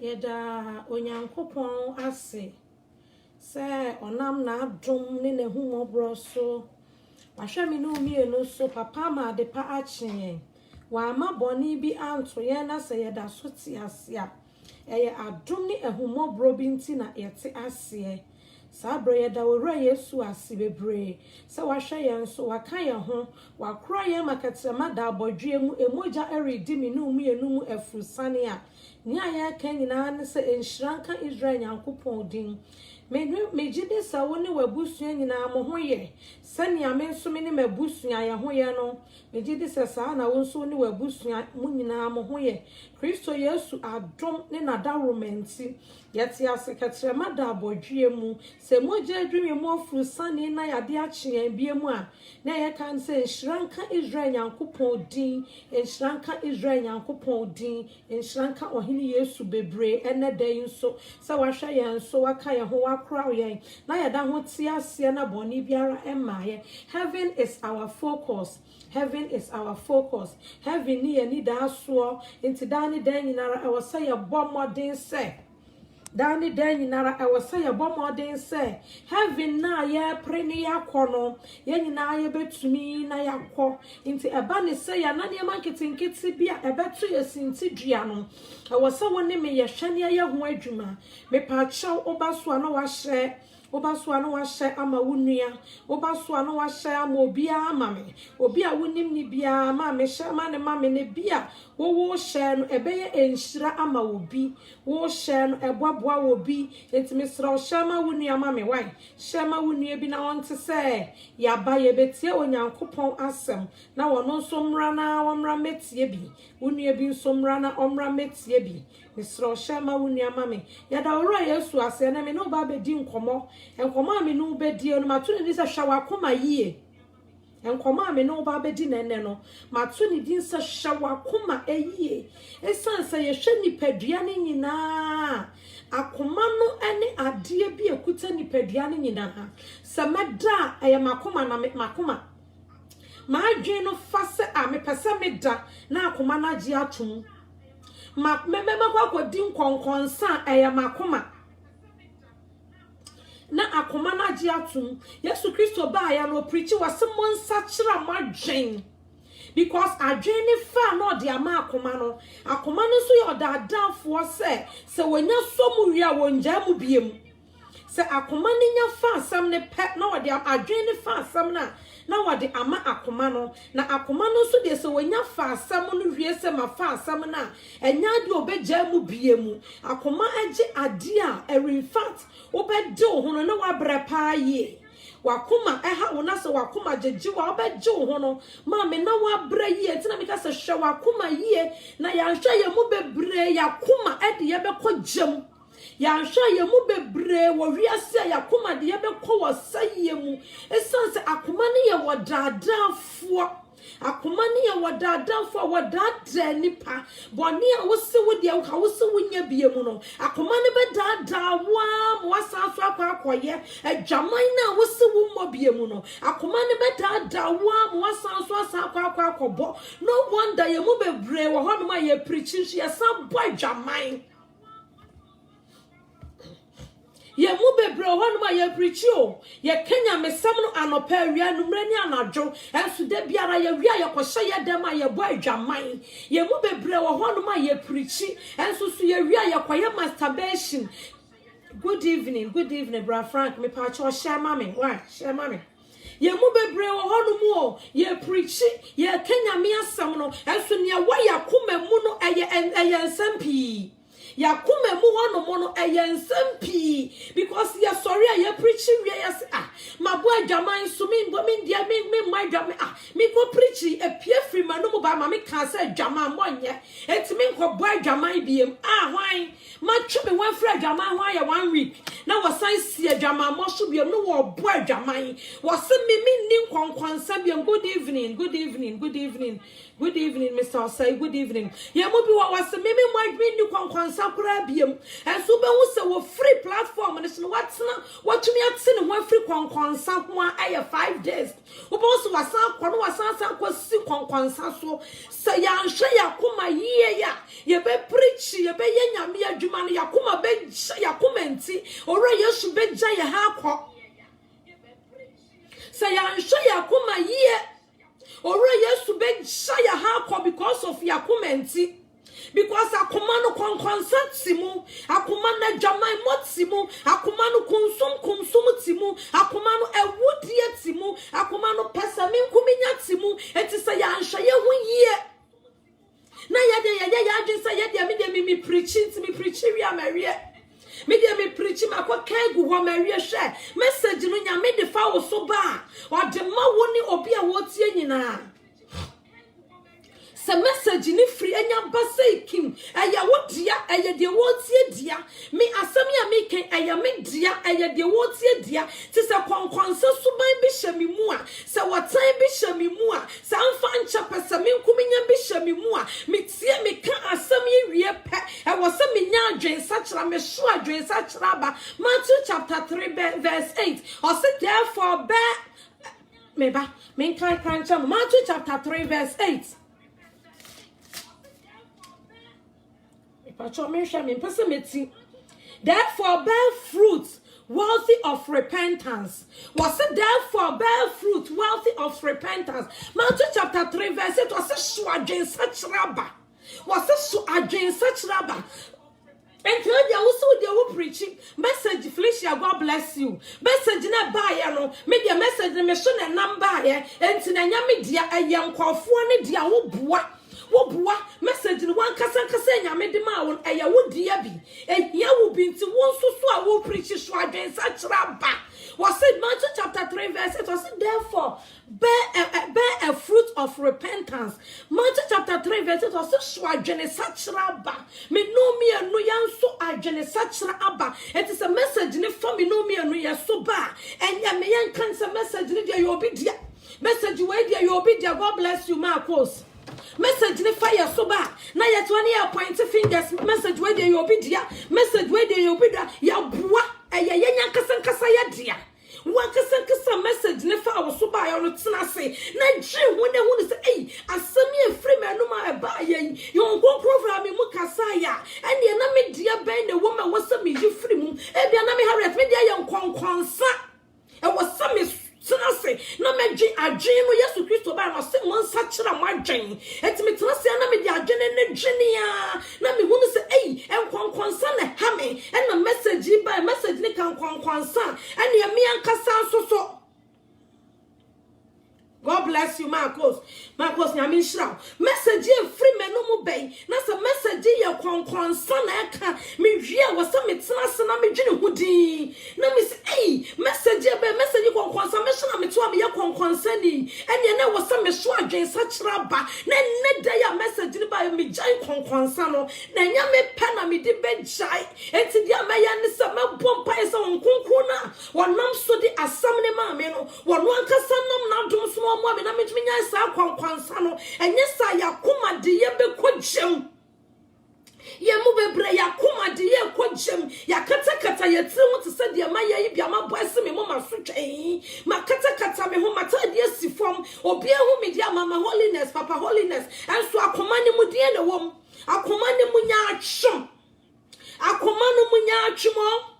Yeda onyankopon ase se onam na adom ne ne humobro so wahwe me no mienu so papa ma de pa ache wa ma boni bi anto ye na se yeda so ti ase a eye adom ne ehumobro bi nti na yete ase Sabro yeda wura Yesu ase bebre se wahwe ye so waka ye ho wakora ye makatema da abodwe mu emoja eredi me no mienu mu efusane a ni aya kan nyina ne se enhranka Israel nyankopon din megide sa woni wabusua nyina mo hoye sania me nso me ne mabusua ye hoye no megide sa na wonso ni wabusua mu nyina mo hoye Kristo Yesu adom ne nadaromenti yete asekatrema da abodwe mu se moja adwumi mu afurusane na yade ache bie mu a na ye kan se enhranka Israel nyankopon din enhranka Israel nyankopon din enhranka ohini Yesu bebre ene dan so se wahwa ye nso waka ye ho wakra ye na yada ho ti ase na boni biara emaye. Heaven is our focus. Heaven is our focus. Heaven ni ye ni da so inti dani dan nyinara e wasa ye bomodin se Dani deni nara e wasa ye bomodin se heaven na ye preni yakono ye nyina ye betumi na yakọ inti eba ne se ya na ne manketinketi bia ebetu ye sinti dua no e wasa woni me ye hwane ye ho adwuma me pa chaw obaso na wahye Obaso ano wahye ama wunua obaso ano wahye ama obia ama me obi a wonim ni bia ama me hye ama ne ma me ne bia wo hye no ebeye enhyira ama obi wo hye no eboaboa obi entimi sra o hye ama wunua ama me wan hye ama wunua bi na wonte se ya ba ye betie onyankopon asem na wono nso mra na womra metie bi wunua bi nso mra na omra metie bi Misro shama wunua mame yada ora Yesu ase na me no ba bedi nkomo enkomo ame no bedi no matuni di se hwa akoma yie enkomo ame no ba bedi nene no matuni di se hwa akoma eyie esanse ye hwe nipadua ne nyina akoma no ene ade bi ekuta nipadua ne nyina ha se meda eye makoma na makoma ma adwen no fa se a me pese meda na akoma na agi atum mema kwa din konkonsa eye makoma na akoma na agi atum Yesu Kristo ba ya no preach wasemo nsa kira madwen because adwen ni fa no de ama akoma no so ye odadafo se wonya somu wi a wonja mu biem se akoma ni nya fa asam ne pe na wode adwen ni fa asam na wode ama akoma no na akoma no so de se wonya fa asam no wie se ma fa asam na enya de obeja mu biemu akoma age ade a in fact obede ho no na wabre pa ye wakoma eha wona se wakoma jeje wa obeje ho no ma me na wabre ye tina me ka se hwe wakoma ye na ya hwe ye mu bebre yakoma ede ye bekojam ya hwa ye mu bebre wo wiase ya koma de ye bekọ wasaye mu esanse akoma ne ye wodadafo akoma ne ye wodadafo wodada nipa boni a wose wodi a wose wonya biemu no akoma ne bedada wa mo wasanso akwakoye adwaman na wose wo mo biemu no akoma ne bedada wa mo wasanso akwakobo no wonder ye mu bebre wo hono ma ye preaching ye sam boy adwaman ye mu bebre ho no ye preach o ye Kenya mesam no anopa awia numre ni anadwo enso da biara ye wia ye kohye ye dem ye bo adwaman ye mu bebre ho no ye preach enso so ye wia ye koye masturbation. Good evening bra Frank me pa cho share mame why share mame ye mu bebre ho no mu ye preach ye Kenya me asam no enso ne wa yakoma mu no eye ensampi Yakume mu hono mono eyensempi because ya sorry ya preaching we yes my boy Jaman so me dia me my Jaman me go preach e pie free ma no mo ba ma me kan say Jaman monye entimi ko boy Jaman biem hwan ma twe me wan free Jaman hwan ya 1 week na was sign see Jaman mo so biem no wo boy Jaman was me ni kwankwansa biem. Good evening Mr. Say good evening ye mo bi was me my ni kwankwansa kura biem enso be wo se wo free platform and what's what me at sin one free consa one I 5 days. Oboso wasan kwano wasan kwasi konsa so say ya nhwe yakoma yie ya ye be preach ye be yanyame adwuma no yakoma be yakoma nti ora yesu be gya ye ha akọ say ya nhwe yakoma yie ora yesu be gya ye ha akọ because of yakoma nti. Because akumano konkonsa timu, akumano jamai motimu, akumano kumsum timu, akumano ewudie timu, akumano pesamin kuminya timu, etisa ya ansha ye hunye. Na ya jinsa ya me preaching we are Maria. Me preaching makwa kegu wa Maria share. Message no nya me de fa wo so ba. Wa de ma woni obi a wotie nyina. Se message ni free enya basa kim eya wodia eye de wotie dia me asem ya me ken eya me dia eye de wotie dia ti se konkonse suban bi hyemi mu a se wotan bi hyemi mu a se amfa ncha pese me nkuminya bi hyemi mu a me tie me kan asem ye wie pe e wo se me nya adwen sachra me so adwen sachra ba Matthew chapter 3 verse 8 or say therefore bear me kan Matthew chapter 3 verse 8. Therefore bear fruit worthy of repentance. Was it therefore bear fruit worthy of repentance? Matthew chapter 3 verse 8 was a shuajen such rabba. Was a shuajen such rabba. And you also they will preaching message Felicia, God bless you. Message na buy no media message me show na number here and tinanya media a young kwafo dia wo boa. Wobua message no wan kasa nyame de ma won eya wodia bi ehia wo bi nti won so a wo preach so adwen sa kira ba. Was said Matthew chapter 3 verse 8 was therefore bear a fruit of repentance. Matthew chapter 3 verse 8 was so adwen sa kira ba. Me no me anu yan so adwen sa kira aba. It is a message ni for me no me anu ya so ba. Enya me yan kan sa message ni dia you obidia. Message we dia you obidia. God bless you Marcos. Message ni fire so ba na yet one year point fingers message where they obidia message where they obida ya bua eye yenya kasa ya dia wan kasa message ni fa so ba ya no tena se na dwe hu se eh asemi e free me no ma e ba ye yon program mu kasa ya ene na me dia ben the woman was me you free mu e bia na me harriet me dia ye nkonkonsa e was some Say, no magic, a dream of Yesu Christo by my one such a margin. It's me to say, no, me, and Genia. Let me want to say, eh, and concern a hammy, and a message by message, Nick and concern, and your me and Cassan so. God bless you, Marcos. Marcos, I mean, shroud. Message free men no bay. That's a message you concern. I can't me hear was some it's not some me gin woody. No, miss A message you concern. Me to me your concern. And you know was some swag in such rabba. Then day a message by me giant concern. Then ya me pen me the bed shy. And to the Mayan summer bumpires on Kunkuna. One num so the assembly mamma. One casanum not do small. Mama na me nya sa kwankwansa no enye sa yakoma de ye be kogem ye mu bebre yakoma de ye kogem yakata ye tiri ho te se de ma ye bia ma boase me mo maso twɛn makata me ho mata de asifom obi ehu me dia mama holiness papa holiness enso akoma ne mu de ne wom akoma ne mu nya atwom akoma ne mu nya atwom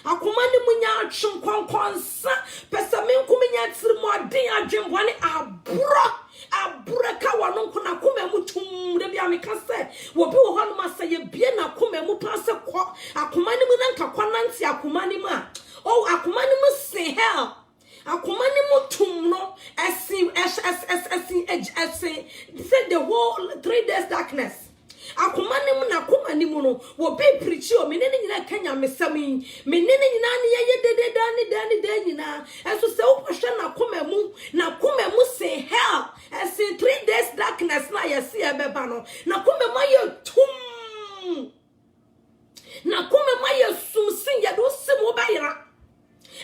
akomani munya atwon konkonsa pesa menkuminya tirimo aden adwenbwane abura ka wano nkona koma mu tum de bia meka se wo bi wo hanu ma se ye bie na koma mu pa se kɔ akomani mu na nka kwananti akomani mu a akomani mu se hell akomani mu tum no esi said the whole 3 days darkness. Akumane mu na kumani mu no wo be preach o menene nyina kanya mesami menene nyina ne ye dani nyina enso se wo hwehwe na kumamu say hell as in 3 days darkness na ye se ebeba no na kumamu ye tum na kumamu ye sumsin ye do se mo bayira.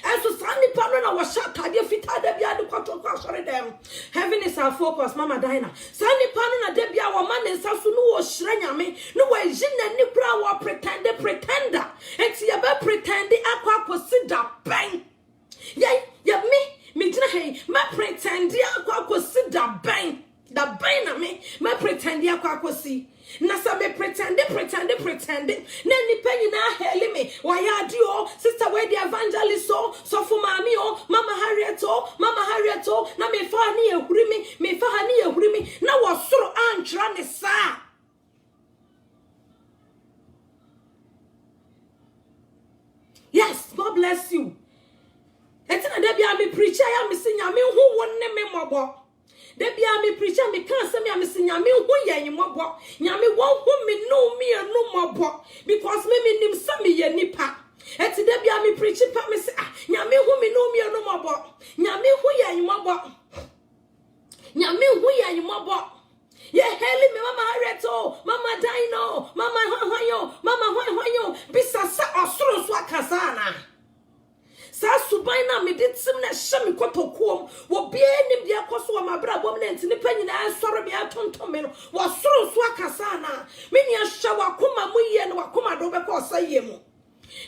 And so Sandy Pano was shot at your feet at the Biad Quattro them. Heaven is our focus, Mama Dina. Sandy Pano, Debia, one man in Sassunu was Shrenya me. No way, Jin and Nipra were pretender. And see about pretend. kosi na sa me pretend na nipa nyina heli me waya adio sister we the evangelist so for mami mama Harriet na me fa ni ehuri mi na wo soro antra ne sa. Yes, God bless you. Etina de bia me preacher ya me sinya me hu wonne me mobo. De bia me preacher me kan se me sinya me hu ye mobo. Nya me won hu me no me anu mobo because me nim sa me ye nipa. Eti de bia me preacher pa me se nya me hu me no me anu mobo. Nya me hu ye mobo. Nya me hu ye mobo. Ye heli me mama Harriet mama Dino, mama hwanyo bisa sa osoro so akasana. Sa subaina me ditim na hye me kotokom wo bie nim de akoso ma bra bom na ntini panyina ensoro bia tontom me no wo soro so akasana. Me ni ahwa wakoma mu ye no wakoma do be ko osaye mu.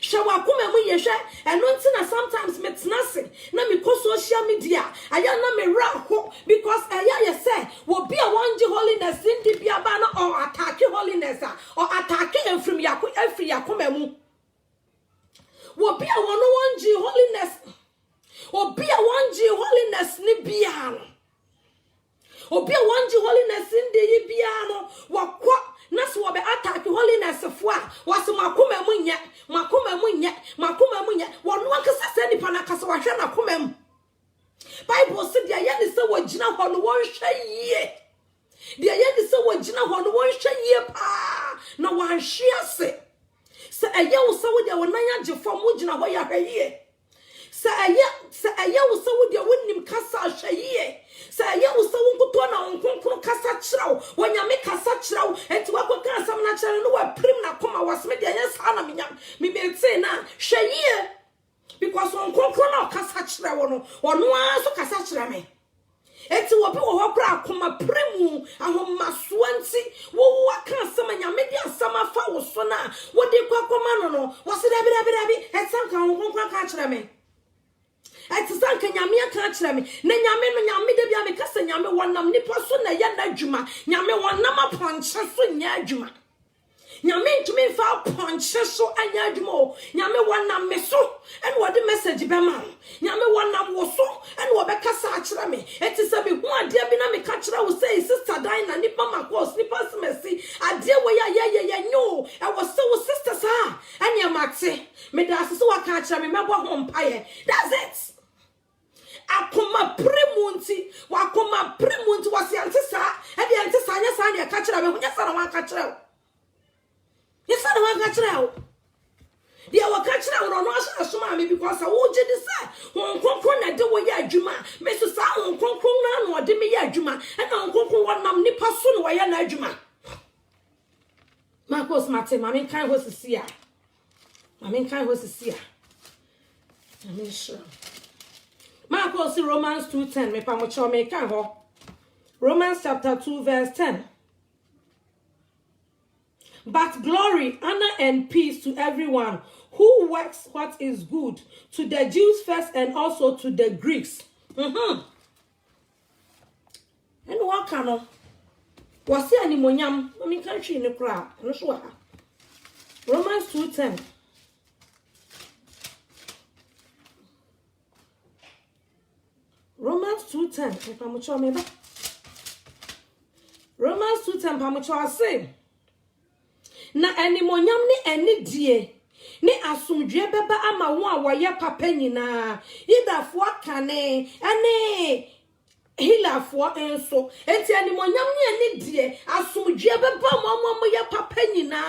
Shawa kuma mu ye hwe eno ntina sometimes me tenase na me ko social media aya na me ra ho because aya ye say wo bia wonji holiness ndi bia ba na or attack holiness or attack efrim yakoma mu wo bia wono wonji holiness obia wonji holiness ni bia no obia wonji holiness ndi yi bia no wakwa na so be attack holiness fo a was makoma mu nya wonu ankasa se nipa na kasa wa hwe na koma mu Bible said dia ye ni se wagina ho no won hwe yie dia ye ni se wagina ho no won hwe yie pa na wan hwe ase se eye wo se wo dia wonan age fo mu gina ho ya hwe yie se eye wo se wo dia wonim kasa hwe yie se eye wo se wo nkoto na nkonkoro kasa kyerɛw wonyame kasa kyerɛw enti wakoka asam na kyerɛ no wa prim na koma wasme dia ye sa na menyam me bete na hwe yie because nkonkoro na kasa kyerɛw no ono aso kasa kyerɛ me enti wo bi wo hokra akoma premu ahomaso anti wo waka asam nyame dia asam afa wo so na wo de kwakoma no wo se dabi etanka nkonkoro ka kyerɛ me eti sanka nyame aka kyerɛ me na nyame no nyame de bia me kasa nyame wonam nipa so na ya na adwuma nyame wonam aponche so nya adwuma nyame ntumi fa aponche so anya adwuma nyame wonam me so and what the message be ma nyame wonam wo so and wo be kasa kyerɛ me eti se me hu ade bi na me ka kyerɛ wo say sister Dina nipa makos nipa smesi ade wo ya nyo e wo se wo sister sa anya mate me da se wo ka kyerɛ me mebo ho mpaye that's it. Akoma premunti wasi antisa e de antisa anya sa na ka kyerɛ me hu nya sa na wan ka kyerɛ wo yesa na wan ka kyerɛ wo dia wa ka kyerɛ wo no asoma me because wo je de sa won konkon na de wo ya adwuma me so sa won konkon na no de me ya adwuma e na won konkon wonam nipa so no wo ya na adwuma Marcos Mate mami kan ho sisi a I'm sure Marcos Romans 2:10 me pa mo cho me kan ho Romans chapter 2 verse 10 But glory, honor, and peace to everyone who works what is good, to the Jews first and also to the Greeks. And what kind of was there any monyam? I mean, country in the crowd. I'm not sure. Romans 2:10. Romans 2:10. Romans 2:10. Pamucho say. Na animonyam ni eni die ni asumdwe beba ama wo a woye papa nyina yidafo akane ene hilafo enso enti animonyam ni eni die asumdwe beba mo ye papa nyina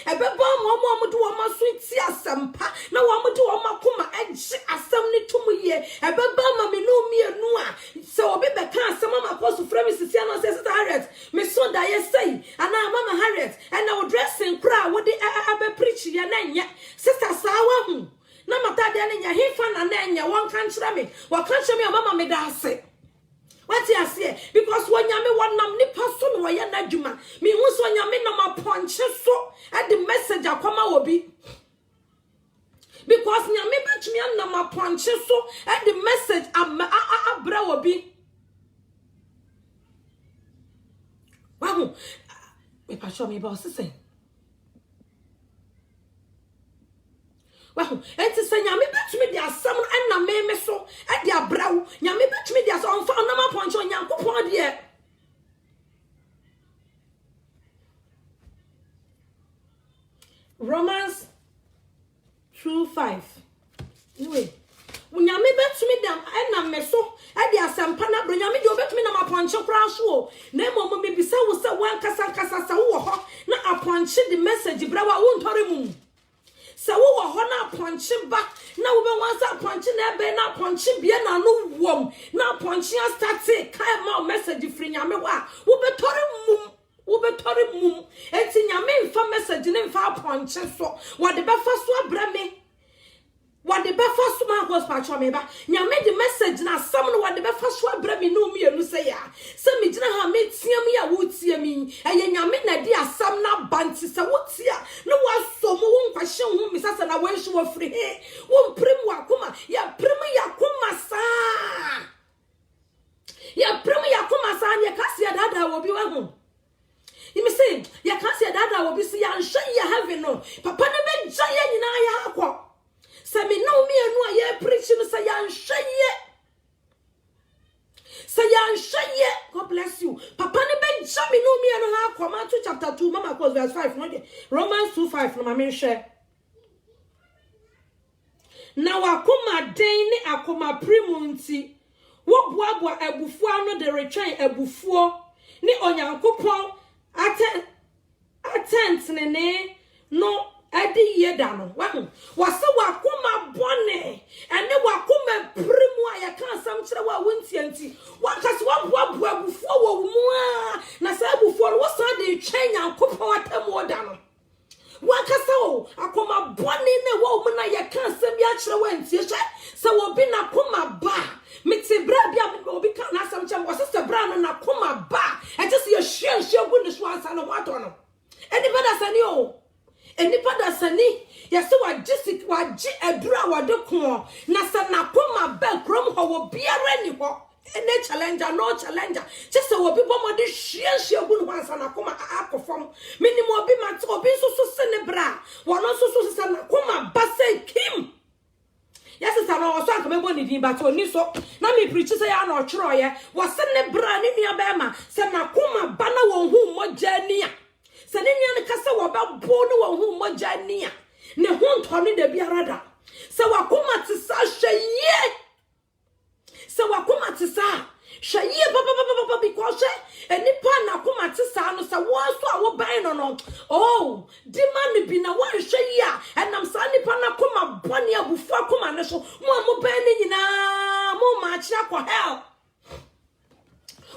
ebeba mo de wo maso ti asempa na wo de wo makoma agye asem ni tumuye ebeba ma me no mienu a se obi be kan asem ma apostle Francis no say sister Harriet me so da ye say ana mama Harriet and our dressing kra wo de abe preach ya na nya sister sawa hu na mata de na nya hefa na nya won kan kira me wo kan kira me mama me da ase what you say because when nyame wonam nipa so no ye na adwuma me hu so nyame na maponche so and the message akoma obi because nyame betumi na maponche so and the message abra obi wahu Me pacho me boss say. Well, enti se nyame betumi dia asam na me so e dia brawo nyame betumi dia so onfa na ma poncho nyankopon de Romans 2:5 anyway nyame betumi dia na me so e dia asam pa na bro nyame de obetumi na ma poncho kra so na mom me bisa wo se wan kasa kasa sa wo ho na aponche the message brawo wo ntore mu se wo ho na ponche ba na wo be wan sa ponche na be na ponche bia na no wom na ponche start kai ma message free nyame wa wo be tore mum enti nyame mfa message ne mfa ponche so wo de be fa so abra me what the befast man was patch me ba nyame the message na sam no what the befast so abra me no mienu say ya se me gina ha me tiam ya wo tie mi eye nyame na di asam na banti se wo tia no waso mo wo nkwahye hu mi sasa na wanhye wo free he wo mprim wakoma ya prim yakoma sa ya prim yakoma sa ne kasi ya dada wo bi wa hu imi say ya kasi ya dada wo bi si ya nhye ya heaven no papa ne be gya ya nyina ya akọ se me no me anu aye preach no say yan hye God bless you papa ne ben jami no me anu ha akoma to chapter 2 mama cause verse 5 no Romans 2:5 no ma me hwe na wakoma den ne akoma primunti wo boaboa abufuo anu de retwen abufuo ne onyankopon attent ne no adi yeda no wase wakoma bone ene wakoma primu aya kan sam kire wa wontianti wakase waboaboa abufuo wo mu a na sa abufuo wo sa de twen yankopon atamu oda no wakase o akoma bone ne wo mu na ya kan sam ya kire wa ntie hye se wo bi na koma ba miti bra bia obi kan na sam kire wo se bra no na koma ba e just ye hye gu ne so ansa no wato no eni bada sani o enipa da sani yase waji edura wade ko na sa na koma ba krom ho wo biara ni ho ene challenger no challenger just wo bi bo mo de hye gu no ansa na koma akofom minimo obi mate obi so se ne bra wono so se na koma ba se kim yase sa no so anka mebo ni din ba to ni so na me preach say ya na ochro ye wo se ne bra ni nua ba ma se na koma ba na wo hu moja ni a se ne nua ne kasa wo ba bo no wo hu moja ni a ne hu ntoni de biara da se wakoma te sa hweye se wakoma te sa hweye baba because enipa na koma te sa no se wo so a wo ban no oh di man bi na wo hweye a enam sa nipa na koma bone abufu akoma ne so mo ban ni nyina mo ma chi akọ hell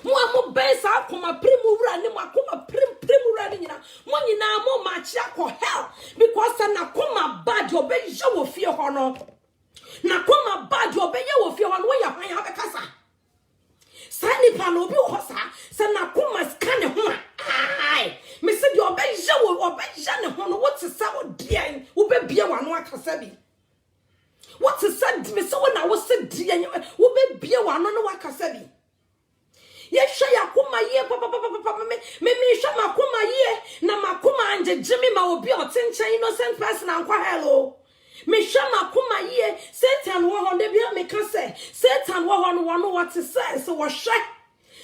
mo ben sa akoma primu wura ni mo akoma primu wura ni nyina mo nyina mo ma chi akọ hell because na koma bad obeje wo fie ho no na koma bad obeje wo fie ho no wo ya hwan ha bekasa sani pa no bi wo sa se na koma ska ne ho ai me se di obeje ne ho no what is sa wo dia wo be bia wa no akasa bi what is said me se wo na wo se dia wo be bia wa no akasa bi ye hwe yakoma ye papa me hwe makoma ye na makoma anje jimi ma obi otenchen innocent person ankwa hello me hwe makoma ye Satan wo ho de bia me ka say Satan wo ho no what to say so wo hwe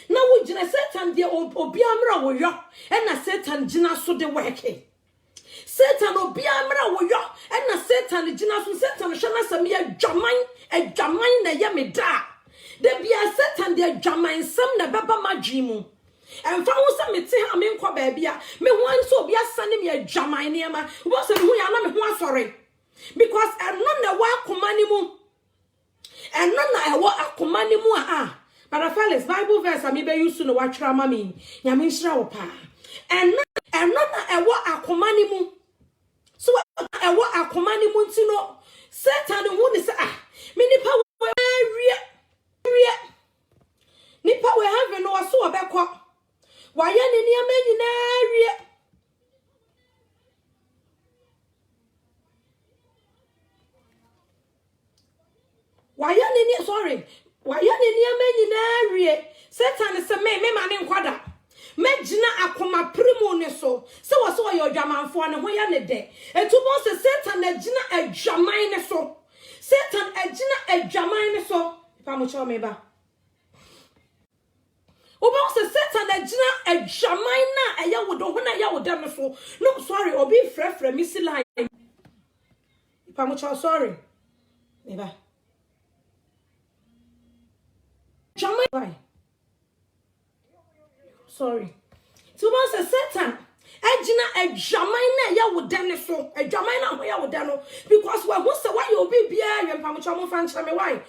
na wo gina Satan de obi amra wo yo e na Satan gina so de working Satan obi amra wo yo e na Satan gina so Satan hwe na sam ye dwaman na ye me da de bia Satan de dwaman sam na baba madwimu emfa wo se mete ha me nkọ ba bia me ho anso obi asane me dwaman ne ma wo se hu ya na me ho asore because eno na wa akoma ni mu eno na ewo akoma ni mu a para Felix Bible verse ami be use no wa twra ma me nyame nhira wo pa eno na ewo akoma ni mu so ewo akoma ni mu ntino Satan hu ni se me nipa nipa we have no so obekọ waye ne niam nyina wie waye ne niam nyina wie Satan se me ma ne nkwada Mejina akoma primo ne so. Se wo so yo dwamanfo ne ho ya ne de. Etu bon se Satan ejina adwaman ne so. Satan ejina adwaman ne so. Pa mo cho me ba. Oba se Satan ejina adwaman na eya wo do ho na ya wo dem no so. No sorry, obi frefre mi si line. Pa mo cho sorry. Me ba. Adwaman. Sorry. So once a Satan, ejina adwaman na ya wo dane so, adwaman na ho ya wo dano because we who say why you be bia yem pamocho mo fan chame why.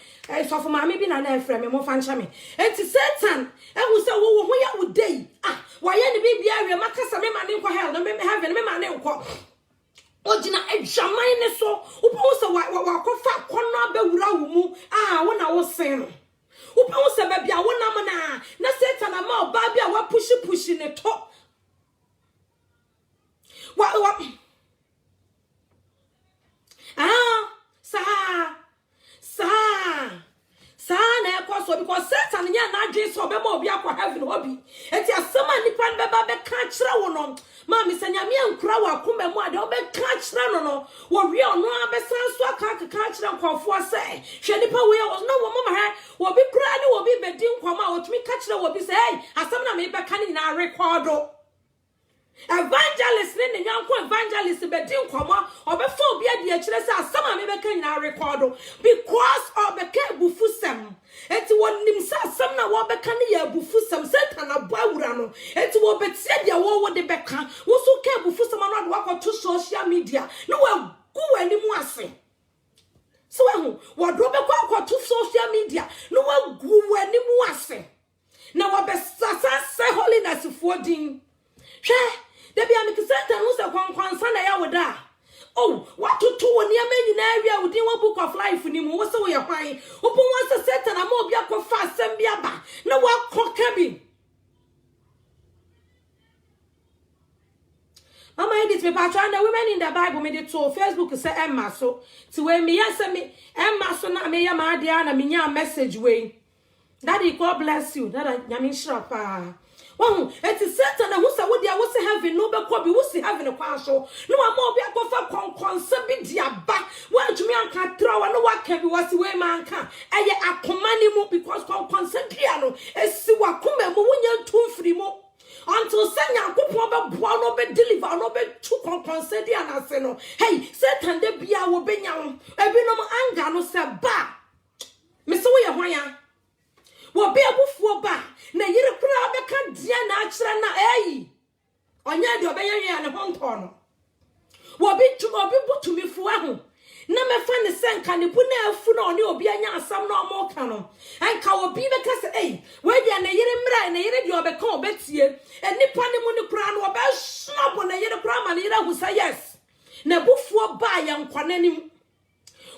So for mama bi na na efre me mo fan chame. Enti Satan, who say wo ho ya wo dey. Ah, why ye ne bi bia yem makasa me ma ne nkwa hell, no me heaven me ma ne nkwa. Ojina adwaman ne so, wo say wa kofa kono abewura wo mu. Ah, wo na wo sen no. Upa wo se baby a wona mana na Satan ama oba bia wa push ne to wa sa na ekoso because Satan nya na adwen so be ma obi akwa heaven obi enti asema nipa ne beba be ka kire wo no ma mi sanya me ankura wa akoma mu ade obe ka kire no wo wi ono abesan so aka kire nkofo ase hwe nipa we no wo mama ha wo bi kura ne wo bi bedi nkoma otumi ka kire wo bi say hey asem na me be ka ni na record evangelist ne nyanko evangelist bedi nkoma obefo obi ade akire say asem na me be ka ni na record because obeka bufusem enti wonim say asem na wo be ka ni ya bufusem Satan abawura no enti wo betie dia wo de beka wo so ka bufusem no de to social media no wa gu wani mu ase so wo do be kwa to social media no wa gu wani mu ase na wo be sasa say holiness for din hwe de bia me Satan wo se kwankwansa na ya woda oh what to woni amani na area within one book of life ni mu wo se wo ye kwan opo won se Satan ama obi akofa asem bia ba na wa koka bi Mama edit me patron the women in the Bible me dey to Facebook say Emma so ti we me yes me Emma so na me ya ma dia na me nya message we Daddy God bless you that nyame shira pa Wahun eti Satan na husa wo dia wo se heaven no be ko bi wo se heaven kwa so no ma obi akofa konkonsa bi dia ba wo antumi anka trawa no wa ka bi wo se we ma anka eye akoma ni mu because konkonsa dia no esi wa koma mu wonya tumfiri mu until senya akopon be boa no be deliver no be tu konkonsa dia na se no hey Satan de bia wo benya wo ebi no anga no se ba me se wo ye hwan ya wo be abufuo ba na yire kura abeka dia na akire na eyi onya de obenya ne honto no wo bi butumi fu ahu na mefa ne senka ne bu na afu na oni obi anya asam na omo ka no enka obi beka se ei we dia na yire mra na yire de obeka obetie enipa ne mu ne kura no obe snap na yire kura ma na yire hu say yes na bufuo ba ya nkwanenim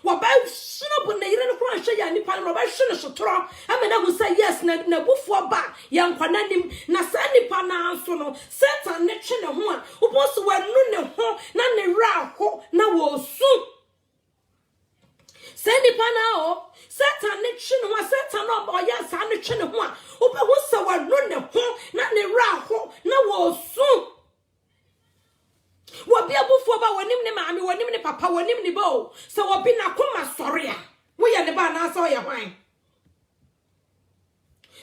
Waba shinobu na yire no kura hwe ya nipa no ba hwe no sotoro amena hu say yes na bufuo ba ya nkwanenim na sa nipa na anso no Satan ne twe ne ho a uboso wanu ne ho na ne ra ho na wo su se nipa na o Satan ne twe ne ho Satan no ba ya sa ne twe ne ho a ubehu se wanu ne ho na ne ra ho na wo su Wabi abufuo ba wonim ne maami wonim ne papa wonim ne bo so wabi na koma sori a wo ye ne ba na so ye hwan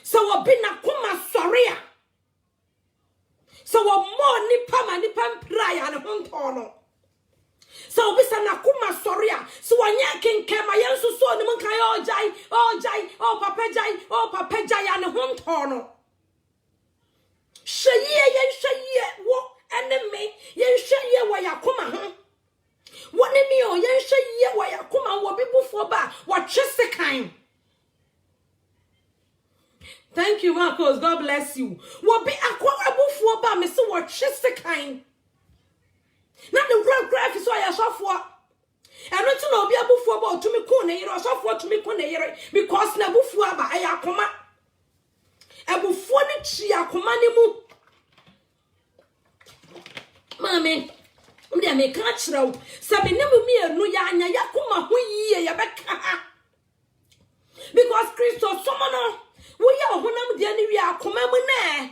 so wabi na koma sori a so wo mo ni pama ni pampra ya ne honto no so obi sa na koma sori a so wanya kenken ma ye so so ne mun kan o papa jai ya ne honto no hye wo enemy yen hye wa yakoma ho woni mi o yen hye wa yakoma wo bibufo ba wa twese kan Thank you Marcos, God bless you wo bi akwa abufo ba me se wo twese kan na the graph so ya sofo eno ti na obi abufo ba otumi kun ne yire sofo otumi kun ne yire because na abufo aba ayakoma abufo ni chi akoma ni mu Mami, mdia me ka kirawo sabe ne mu mienu ya anya yakoma ho yiye ya beka because Christ somo no wo ya honam dia ne wi akoma mu na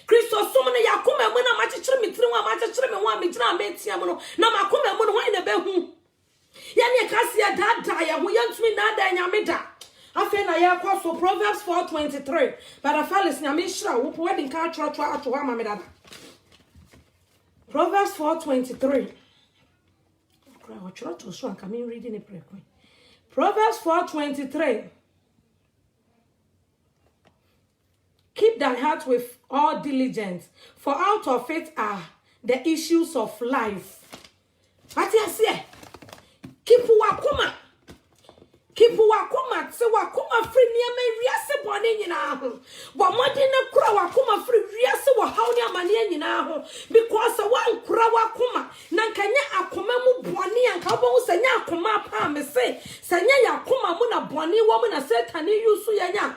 Christo so many yakuma when I'm at me through a match me one me drum metiamono. Na makuma mono wine a behu. Yani kasia dada we yant me nada nyamida. I feel na ya so Proverbs 4:23. But I fell is nyamishra wo wedding card trot to wa mamida. Proverbs 4:23. I'm reading it. Proverbs 4:23. Keep thy heart with all diligence, for out of it are the issues of life. What you say? Keep wakuma. Keep wakuma. Se wakuma free niya me riase boni nyina ho. Wa mode na kura wakuma free riase wa haw ni amane nyina ho. Because one kura wakuma na nkanya akoma mu boni anka obo sanya akoma pa me say sanya yakoma mu na boni wo mu na Satan yusu yanya.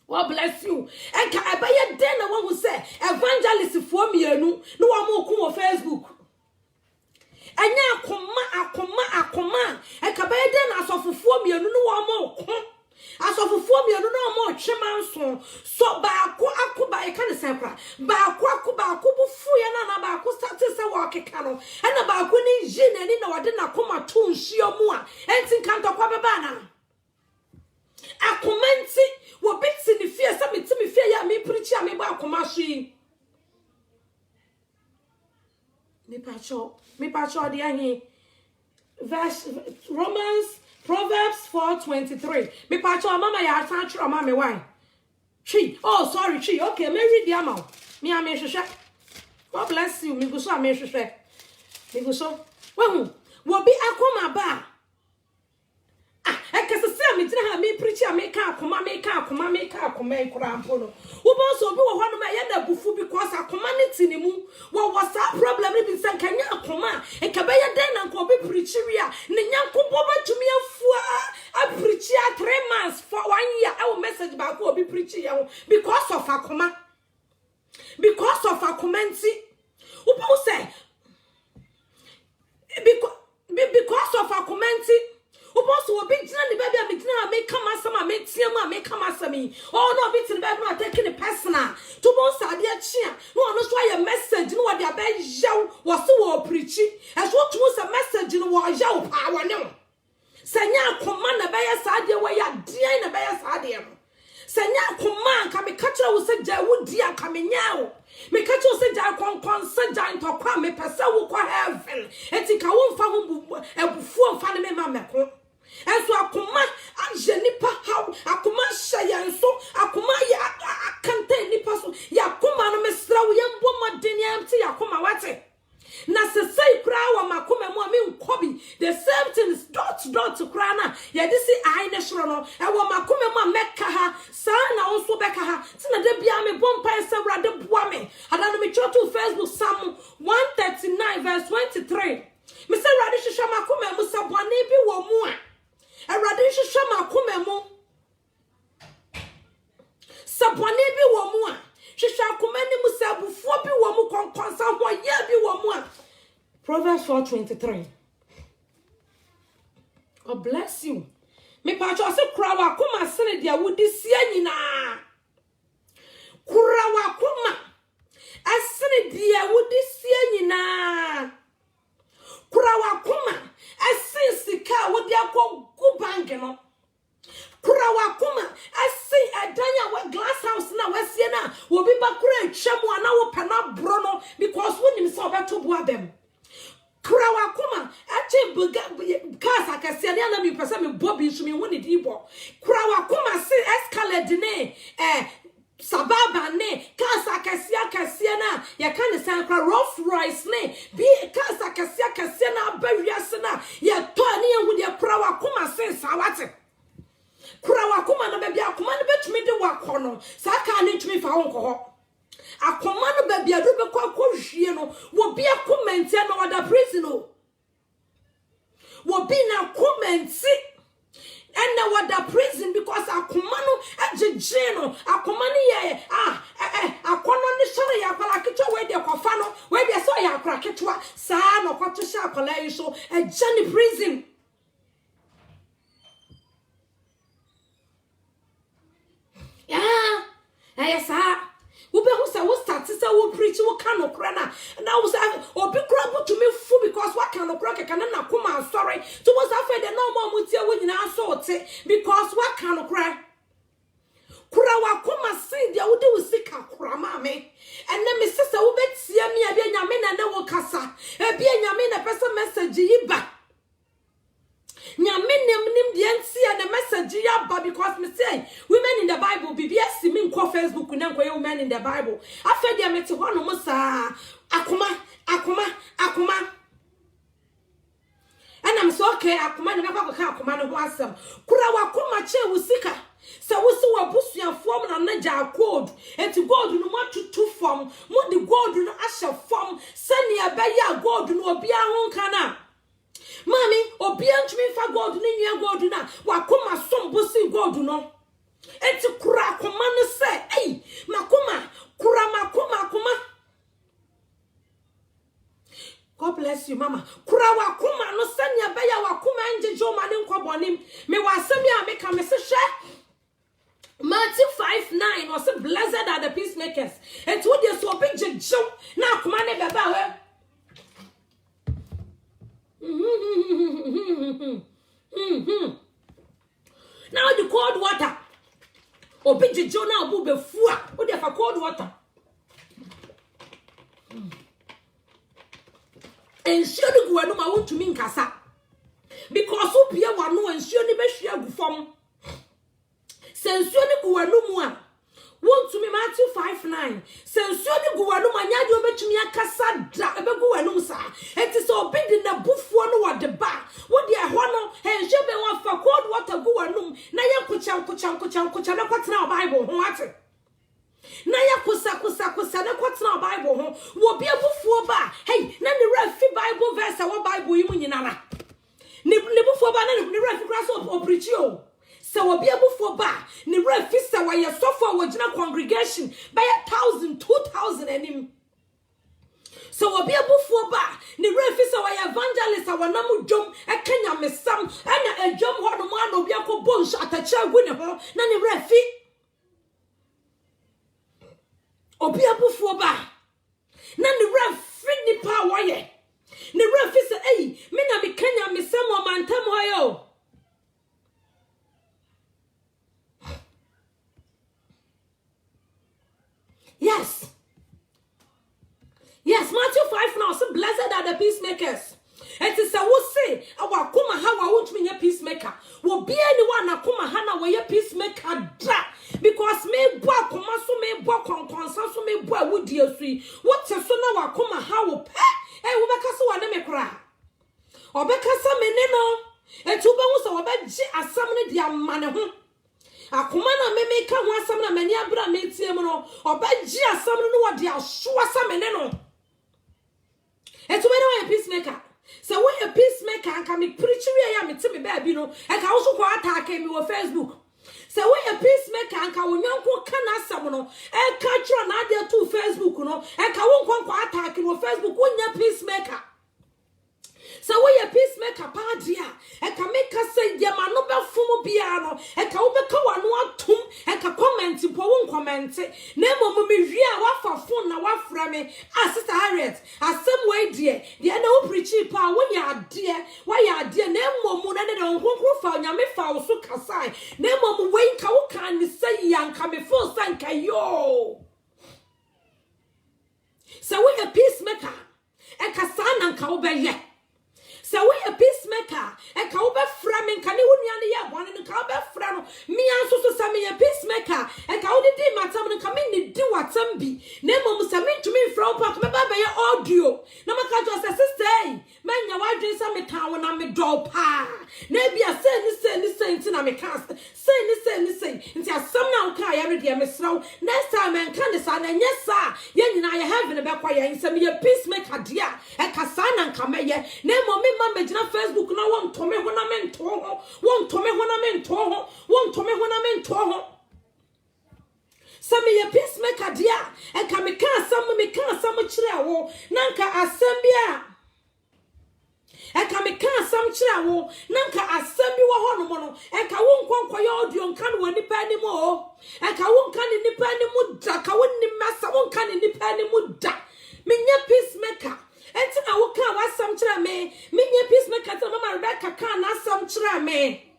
God bless you. And can I buy a dinner one who say evangelist for me no one more come Facebook. And ya akoma. And can buy a dinner as of for me no one more. As of for me no more chaman so ba akuba e kan sepra. Ba akubu fu ya na ba aku start say walk kano. And ba aku ni jine ni na wade na koma tu nshio mu a. Enti kan to kwa beba na. Akomenti wo biti ni fear sa me fear ya me preach ya me ba akomashi me pacho de ahi verse Romans Proverbs 4:23 me pacho mama ya san tro mama me why chi oh sorry chi okay me read the amount me am hwehwe God bless you me go so am hwehwe me go so wo bi akoma ba me tena me preach me ka akoma nkura ampono wo bo so bi wo hɔ no ma ye na bufu because akoma ne tinimu wo was a problem ni bi san kanya akoma e ka be ye den na nko bi preach wi a ne nyanko bo batumi afua a preach 3 months for 1 year I will message ba ko obi preach ye ho because of akoma nti wo bo say because of akoma nti Uposo will be the baby, I come as some, I make come as me. Oh, no, bits in the bedroom, taking a personal. To most idea cheer. No, no, try a message. No, what their bed show was so preaching. As what was a message in what show power no. Sanya command a bear sadia where you dear in a bear sadia. Sanya command can be catcher who said, Jawood dear coming now. Me catch you say ja kon giant to kwa me pesa wo kwa heaven. Enti ka wo mfa ho ebufu mfa ne me ma meko. Enso akoma anje nipa haw akoma hye enso akoma ya akanta nipa so ya akoma no mesra wo yembo modeni amti ya akoma wate na se sei kra wa makoma mu ami nkobi the same thing is dot kra na ya disi ai ne horo no e wo makoma mu meka ha sa na wo so beka ha tina de bia me bompa esewra de boa me ada no me choto Facebook Psalm 139 verse 23 me se rade hwehwe makoma mu sabone bi wo mu a erade hwehwe makoma mu sabone bi wo mu a hwehwe akoma ni mu sabufuo bi wo mu konkonsa ho ya bi wo mu a Proverbs 4:23 God bless you me pa cho se kura wa akoma sene dia wodi sia nyina kura wa akoma asene dia wodi sia nyina kura wa akoma asen sika wodi akọ gubange no kura wa akoma asen adanya wa glass house na wasie na wo bi ba kura atwam ana wo pena bro no because wonim se obeto bo abem kura wa akoma ache buga kasa kasia na mi pesa me bobi so me woni di bo kura wa akoma se escalade ne sababa ne kasa kasia na ya kan san kra Rolls Royce ne bi kasa kasia na bawiase na ya to ne hu de kura wa akoma se sawate kura wa akoma na ba bia akoma ne betumi de wa kono saka ne ntumi fa wonko ho akoma no ba bia do be kwa hwie no wo bia comment na wada prison no wo bi na comment and now what the prison because akomano ajeje no akomani ye akono ni sore ya kwala ketwa we de kofa no we de so ya kwala ketwa saa no kwato sha kwala yi so ejani prison ya sir Ube who say what start say wo preach wo kan okra na. Now say obi kra to me fu because what kan okra ke kan na kuma sorry. So was after the no more mutia wo nyina so te because what kan okra. Kura wa kuma sin dia wo de wo sika kura ma me. Enne me sese wo betia me abia nyame na wo kasa. Ebia nyame na pesa message yi ba. Nyame nim the NC and the message ya ba because me say women in the Bible BBS me nko Facebook na nko women in the Bible. After dia me te ho no mo sa akoma. And I'm so okay akoma na ba ka akoma no ho asem. Kura wa akoma che wo sika. So we saw a bush form and a gold. And to gold no more to two form. More the gold no asha form. Send ya by ya gold no be a hon kana. Mommy, obian me for gold ni gold na. Wakuma some bussy gold no. And to kura command say, hey, makuma, kura makuma. God bless you, Mama. Kura wakuma no send ya by ya wakuma and jo manin kwabonim. Me wasem ya make a message. Matthew 5:9 was blessed are the peacemakers. And what you so big joke now come on baba. Now the cold water. O big joke now boo before. What if a cold water? And sure the go no ma want to mean kasa. Because who pia one no and sure ni be share form. Sensuoni guwanumwa. Want to me Matthew 5:9. Sensuoni guwanumwa nyadi obetumi akasa da ebe guwanum sa. Enti so obedi na bufuo no wa de ba. Wo de ho no enhwebe wa fa cold water guwanum na ye kucha na kwatena Bible ho ate. Na ya kusa na kwatena Bible ho. Wo bia bufuo ba. Hey, na ni refi Bible verse wa Bible yi mu nyinara. Ni bufuo ba na ni refi kraso o preach o. So we be able for ba ni refisa wa ye suffer wajina congregation by 1,000 2,000 and him. So we be able for ba ni refisa wa ye evangelist wa namu jom e kenya mesam ana e jom ho no man obi akọ bonsh atacha gu ne ho na ni refi obi able for ba na ni refi ni pa wa ye ni refisa eh me na me kenya mesam o mantam ho yo. Yes, Matthew 5 now, so blessed are the peacemakers. And it's a will say, our kuma how I won't mean a peacemaker. Will be anyone a kuma hana where a peacemaker da. Because me boy kuma so me boy consensus me boy would dear sweet. What's a son of our kuma how will pay? Eh, we make us one me cry. Or because some meneno, and two bones of a bed a summoned their man. Akumana me make one some many abra made semono or bad gia some no what they are sure some meneno. And to when a peacemaker. So when a peacemaker and can be preaching I am to me baby no I can also go attack me with Facebook. So when a peacemaker and can young can ask someone and catch on there to Facebook no and can won't go attack with Facebook when you peacemaker. So we a peacemaker party and can make us say yeah man no be fumo piano and can be kawa no atum and can comment po won comment nemo mo me hia wa fa phone na wa fra me Sister Harriet asem way dear the no preach pa when ya dear why ya dear nemo mo na de nkonkro fa nyame fa wo so kasai nemo mo we ka wo kan ni say yan ka me full sanka yo. So we a peacemaker and kasana ka wo be ye. So we a peacemaker and can be framing can you ya one and can be fram me also so me a peacemaker and can only do my time and come in do what some be nemo musamin to me from park me baba ya audio no maka just sister man ya wa dwen some town na me do pa na bia say ni na me cast say nti asam na uka ya ready me slow next time and can this and yes sir ye nyina ya heaven be kwa ya nsam ye peacemaker dia e kasa na nka me ye nemo me mama jina Facebook na won tome ho na mento ho won tome ho na mento ho won tome ho na mento ho sami ye peacemaker dia e ka me kan sam kire wo nanka asem bia e ka me kan sam chira wo nanka asem bi wo ho no mo no enka wo nkonkoye audio nka no nipa ani mo enka wo nka ni nipa ani mu da ka wo ni masa wo nka ni nipa ani mu da menye peacemaker enti na wo ka wasam chira me menye peacemaker ta mama Rebecca ka na asam chira me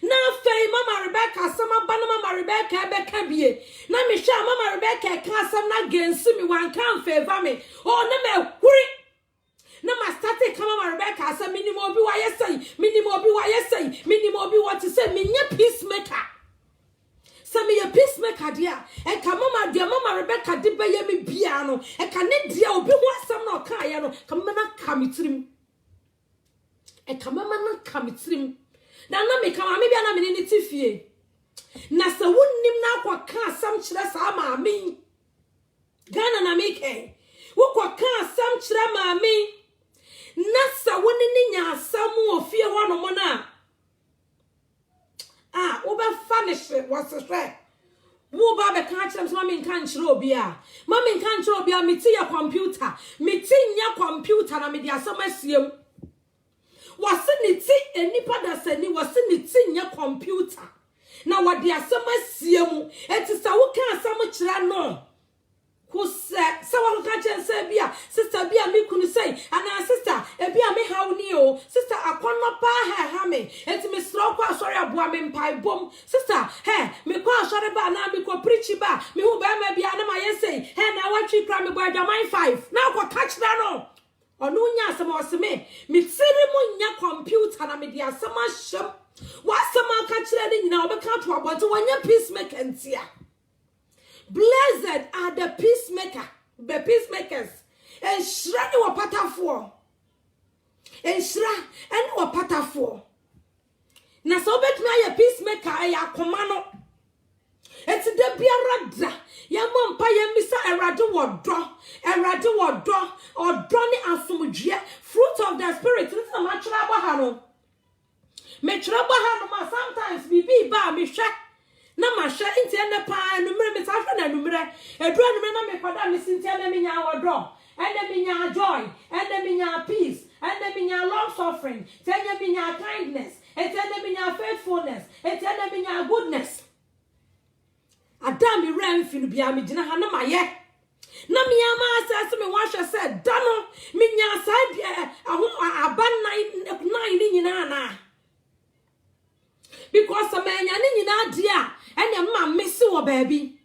na fei mama Rebecca sama bana mama Rebecca ebeka bie na me hwa mama Rebecca ka asam na gensu mi wan kan favor me o na me huri na ma start come mama Rebecca asam minimo bi wa yesai minimo bi wa yesai minimo bi what to say menye peacemaker some ye peacemaker dia e ka mama dia mama Rebecca de be ye me bia no e ka ne dia obi ho asam na o ka ye no ka mama na ka mitrim e ka mama na ka mitrim na me kama me bia na me ni tifie na se wonnim na akwa ka asam kire sa maami Ghana na me ke wo kwa ka asam kire maami na se wonni ni nya asam ofie ho no mo na wo be finish was hwe wo ba be ka kire so mami nka nkire obi a mami nka nkire obi a meti ya computer meti nya computer na me di asam asiem wasiniti enipa da sani wasiniti nya computer na wade asama siemu enti sa wo kan asama kira no ko se wo kan chense bia sister bia me kunu sei ana sister e bia me haw ni o sister akono pa ha me enti me sro kwa asori aboa me mpai bom sister me kwa asori ba na me ko preach ba me hu ba ma bia na ma yesei na watwi kra me bo adwaman 5 na ko ka kira no onu nya asama oseme me tsiri mu nya computer na me dia asama shem wa asama ka kire ni nyina obeka to abonto wanya peacemaker ntia blessed are the peacemakers and shra ni wa patafo and shra and wa patafo na so betuna ya peacemaker ya akoma no eti de biara da ya mompa ya misa erade wodo odo ni asomdwe fruit of the spirit nti na machira ba ha no mechira ba ha no ma sometimes bibi ba me hwe na ma hwe nti ene pa numere me ta hwe na numere edura numere na me kwada me sinti ene me nya wodo ene me nya joy ene me nya peace ene me nya long suffering ene me nya kindness ene me nya faithfulness ene me nya goodness Adam ran fin bia me gina ha na maye na me ama asase me wahwe se da no me nya sa aho aban nine ni nyina na because some nya ni nyina dia ene ma mesi wo baabi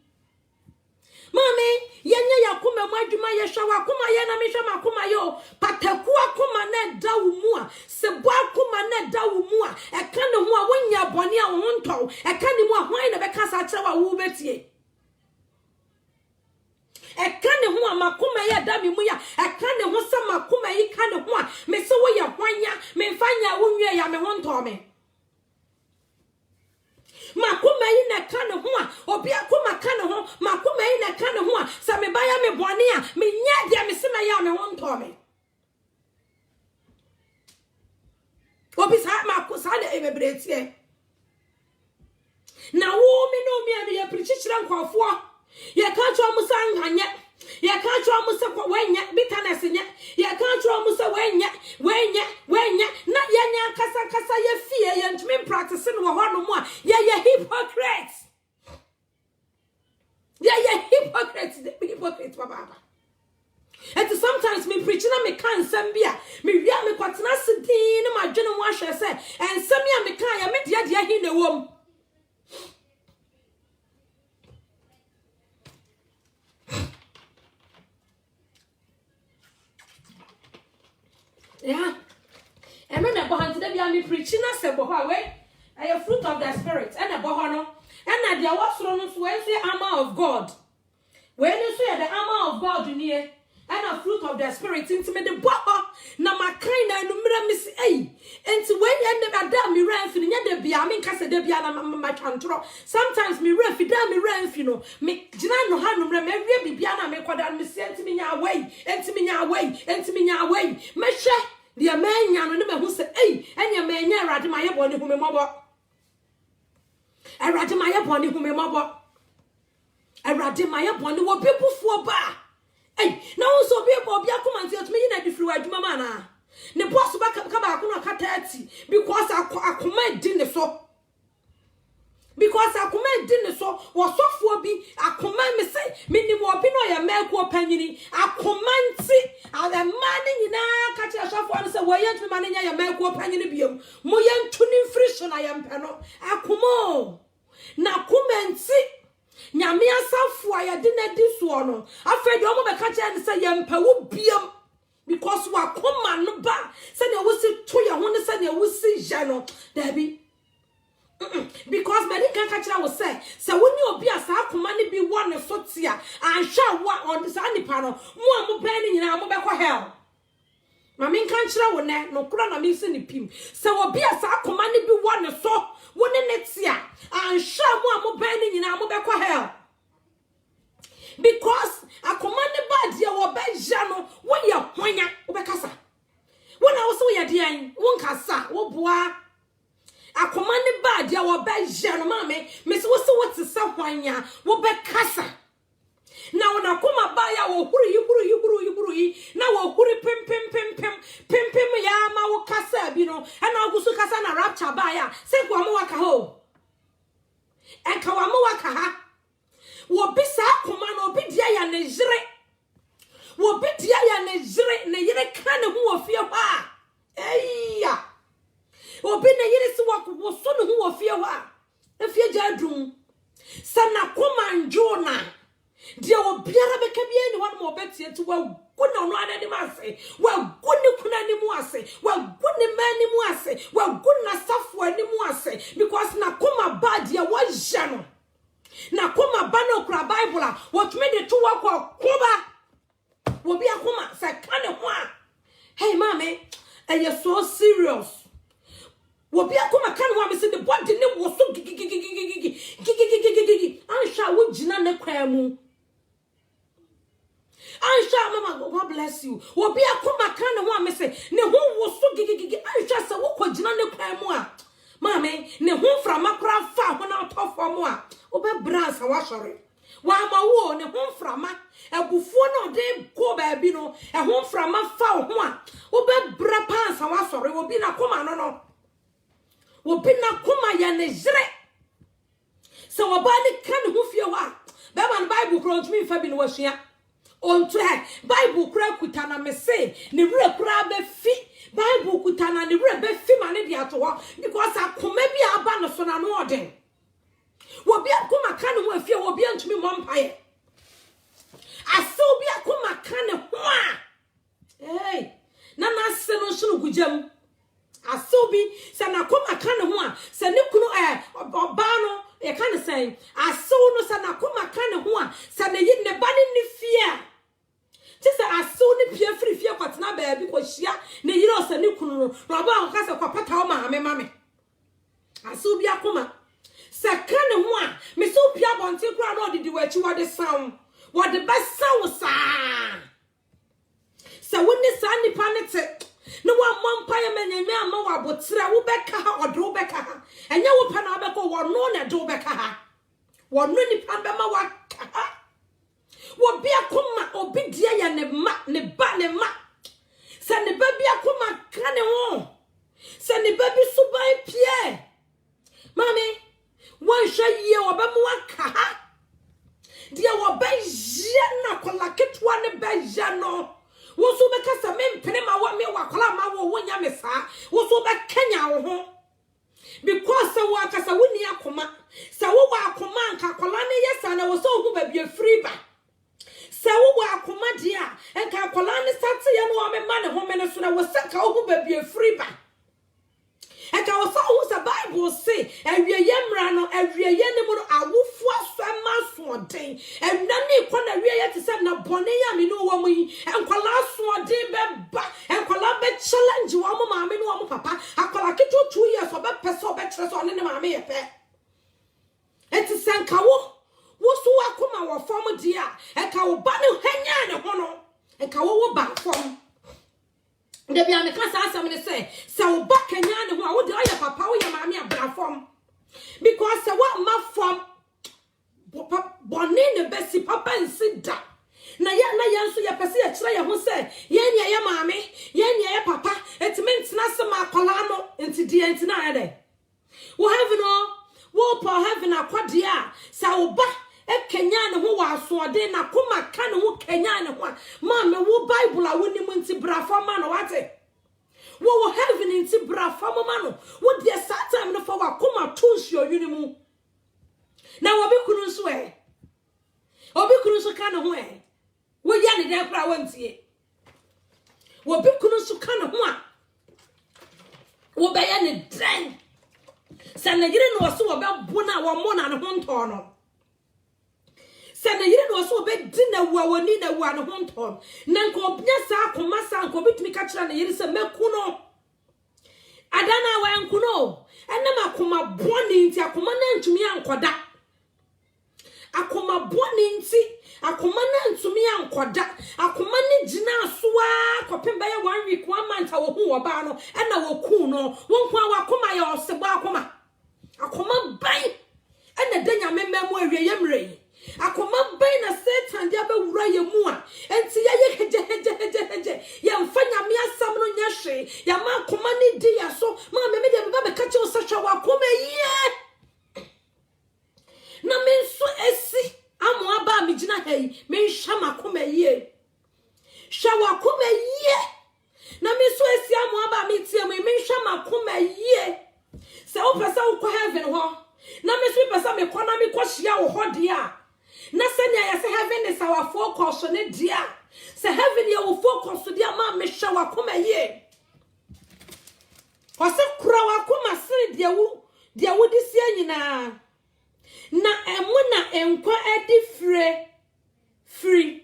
mami yenya yakuma mwadwuma ye hwa kuma ye na me hwa makuma yo pataku akuma na da wo mu a sebo akuma na da wo mu a e ka ne ho a wonya bone a wo ntɔ e ka ne mu a hwan na be ka sa kyerɛ wa wo betie e ka ne ho a makuma ye da me mu ya e ka ne ho sa makuma yi ka ne ho a me se wo ye hwanya me mfanya wo nwie ya me ho ntɔ me makuma yi na ka ne ho a obi akuma ka ne ho makuma yi na ka ne ho a sa me ba ya me bone a me nya dia me se me ya me ho ntɔ me obi sa makusa na ebebretie na wo me no me anu ye prichichira nkwafo ye ka cho musa nganye ye ka cho musa kwa wenya bitterness nya ye ka cho musa wenya na ye nya kasa ye fie ye ntumi practice no ho no mu a ye hypocrites hypocrites baba and sometimes me preaching na me kan sambia me wia me kwatena sedin na madwene ho ahwe se en samia me kan ya me dia hi na wom yeah and me bo han today bia me preaching na se bo ho away a fruit of the spirit and a bo ho no and na dia wasoro no so we say armor of God we no so the armor of God nie and a fruit of the spirit into me the baba na makai na numra miss enti when you never me ran fin nya de bia me kase de bia na ma twantro sometimes me ran fi da me ran fi no me gina no ha numra me wie bibia na me kwada me se enti me nya away me hwe de man nya no ne me hu se enya me nya rade ma ye bone hu me mobo rade ma ye bone hu me mobo rade ma ye bone wo bebufuo ba na unso bi akoma nti otumi na difiri adwuma ma na ne boss ba ka ba ko na ka 30 akoma di ne so because akoma di ne so wo sofo bi akoma me say minim obi no ya meko panyini akoma nti ade mane nyina ka ti asofo no say wo ye ntuma ne nya ya meko panyini biom mo ye ntuni friction ayempe no akoma na kumenti nyame asafo ayade na di so no afedi omo be ka che ne say yempe wo biom because wa koma no ba say na wo si to ya ho ne say na wo si je no there be because many can catch I was say when you be a sakuma ni be one sotia and sha wa on the sandy panel mo penny na mo be kwa hell mami kan kira wo ne no kura na mi se ni pim so obi a sakuma ni be one so won ne tia and sha mo penny na mo be kwa hell because akoma ni ba dia wo be ja no wo ye hwanya wo be kasa wona wo so ye dian won kasa wo boa akoma ne ba dia wo be je no mame me se wo se wo te sa hwanya wo be kasa na wona koma ba ya wo huru yi na wo huru pim ya ma wo kasa bi no na ogusu kasa na rapture ba ya se kwa mo waka ho enka wa mo waka ha wo bi sa akoma no bi dia ya ne jire wo bi dia ya ne jire ne yire ka ne ho ofie ha eya obi na yiri si wo so ne ho ofie ho a afie jadum sana koma njona dia obiara beka bia ni wan mo betie ti wa guna no anani mase wa guni kuna ni mu ase wa guni mani mu ase wa guna safo ani mu ase because na koma ba dia wa jano na koma ba no kura bible a what me de to wa koba wo bia koma sa kan ho a hey mama you so serious wo bia koma kan ho a me se the body ne wo so gigi ansha wo jina ne kwa mu ansha mama God bless you wo bia koma kan ho a me se ne ho wo so gigi ansha se wo ko jina ne kwa mu a mama ne ho frama kra fa ho na tofo mu a wo be bransa wa sori wa ma wo ne ho frama ebufuo no de ko ba bi no e ho frama fa ho a wo be bra pansa wa sori wo bi na koma no wo bi na koma ya ne jire so wo ba ni kan ho fie wa ba man bible kro ntumi fa bi no wasua on try bible kra kuta na me say ne wura kra be fi bible kuta na ne wura be fi ma ne dia to ho because akoma bi aba no so na no oden wo bi akoma kan ho afie wo bi ntumi mompaye aso bi akoma kan ho a hey na se no so gujam asobi se na koma kan ho a se ne kunu oba no e kan sen aso no se na koma kan ho a se ne yi ne ba ne fie ti se aso ne pie free fie kwatena ba bi ko hia ne yi no se ne kunu no oba ho ka se kwa pata o ma me asobi akoma se kan ho a me so pia bonte kura no didi wachi wode sound wode ba sound sa se woni sa nipa ne te no wa mampa ya menyenwe ama wa botre wo beka ha odo beka ha enye wo pa na beka wo no na do beka ha wo no nipa be ma wa ka ha wo bia koma obi dia ya ne ma ne ba ne ma se ne ba bia koma ka ne ho se ne ba bi so ban pie mami won hwa ye wo ba mu wa ka ha dia wo ba je na kola ketwa ne ba je no wo so be kasa mempene ma wa me wakola ma wo wonya me sa wo so be kanya wo ho because wo akasa woni akoma sa wo wa akoma nka kola ne yesa na wo so hu ba bia free ba sa wo wa akoma dia enka kola ne sate ye no wa me ma ne ho me ne so na wo saka wo hu ba bia free ba enka wo so hu sa bible say awieye mra no awieye ne mu no awofo asama so den enna ne ko na awieye te se na bone ya me no wo mu yi enkola so den be ba enkola be challenge wo mo ma me no wo mo papa akola keto 2 years o be pese o be kire so ne ma me ye pe eti sanka wo so akoma wo form dia enka wo ba ne hanya ne ho no enka wo ba form de bia me kasa asam ne se wo ba kanya ne ho a wo de oya papa wo ya maami abra form because se wo ma form boni ne besi papa nsida na ya nso ya pese ya kire ya ho se ye nya ya maami ye nya ya papa etimente na se ma kola no enti die enti na ya de wo heaven o wo pa heaven akwade a sa wo ba e kenya ne ho wa asoode na koma ka ne ho kenya ne ho ma me wo bible a woni mu nti brafa ma no wate wo heaven nti brafa ma no wo de satan no for wa koma tools yo unimu na wo be kunu nso obi kunu nso ka ne ho wo ya ne dan kra wantie wo be kunu nso ka ne ho a wo be ya ne dan sa na yire no so wo be bona wo mo na ne ho nto no sa na yire no so wo be dina wa woni na wa ne ho nto na nko obnya sa akoma sa nko bitumi ka kira na yire se mekuno adana wa nkuno ene makoma boni nti akoma na ntumi ankoda akoma boni nti akoma na ntumi ankoda akoma ne gina asoa kopemba ya 1 week 1 month wo hu wo ba no ena wo ku no wonkwa wakoma ya osebo akoma akoma ban ena danya mememu awie yemre akoma ban na satan dia ba wura ye mu a enti ye heje ya mfanya mi asam no nya hwe ya ma akoma ne di ya so ma me de ba be ka che osahwa wakoma ye na me so esi amo aba mi gina hei me hwa makoma ye hwa wakoma ye na me so esi amo aba mi tie me hwa makoma ye se o pesa o ko heaven ho na me so pesa me kona me ko hia wo ho dia na senya ya se heaven is our focus ne dia se heaven ya wo focus dia ma me hwa wakoma ye ko se kura wakoma se dia wo di sia nyina na emu na enkwa edi free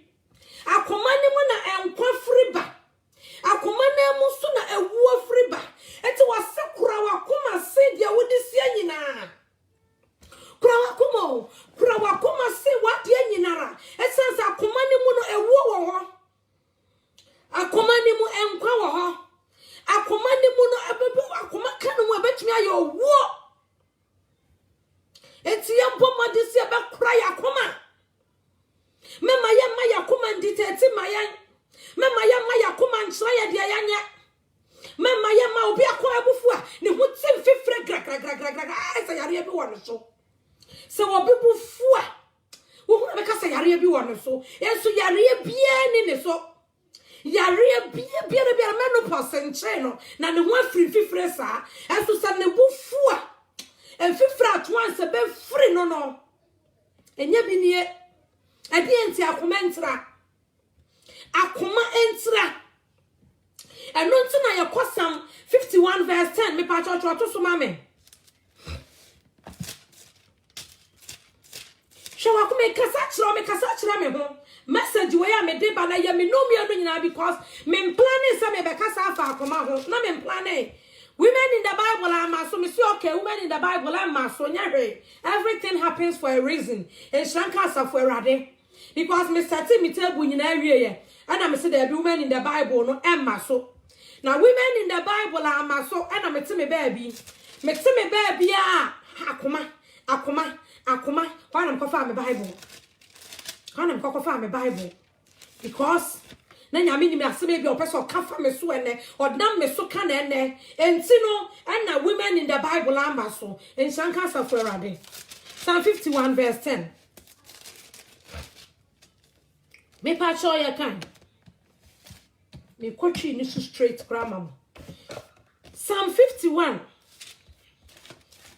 akoma ne mu na enkwa free ba akoma na emu so na ewuo free ba eti wasekura wakoma se dia wodi sia nyina kura wakoma se wadie nyinara esensa akoma ne mu no ewuo wo ho akoma ne mu enkwa wo ho akoma ne mu no abebe akoma ka no mu abetumi ayo wuo eti ya bomma disi ebe kura yakoma mema ya ma yakoma ndite eti mayan mema ya ma yakoma nchira ya dia yanya mema ya ma obi akoma ebufu a ne hu tim fifre gra sa yare bi wono so se obi bufu a wo hu na be ka sa yare bi wono so enso yare bia ni ne so yare bia menopause nche no na ne hu afiri fifre sa enso sa ne bufu a enfifra atwanse be free no enya binie ade enti akoma entra eno nti na yakosam 51 verse 10 me pa cho so mame shawa kuma kasa chira me ho message we ya me de ba na ya me no me anu nyina because me planning say me be kasa afa akoma ho na me planning women in the Bible are maso me see okay women in the Bible are maso nyare everything happens for a reason and shankasa for rade because me start me table nyina wie ye and me say there be women in the Bible no em maso now women in the Bible are maso and me tell me baby a akoma why am ko fa me Bible because na nyame ni me aseme bi opeso kafa me so ene odam me so ka na ene enti no na women in the Bible am so en shanka saforade Psalm 51 verse 10 me pa cho ya kan me kwatwi ni so straight grammar Psalm 51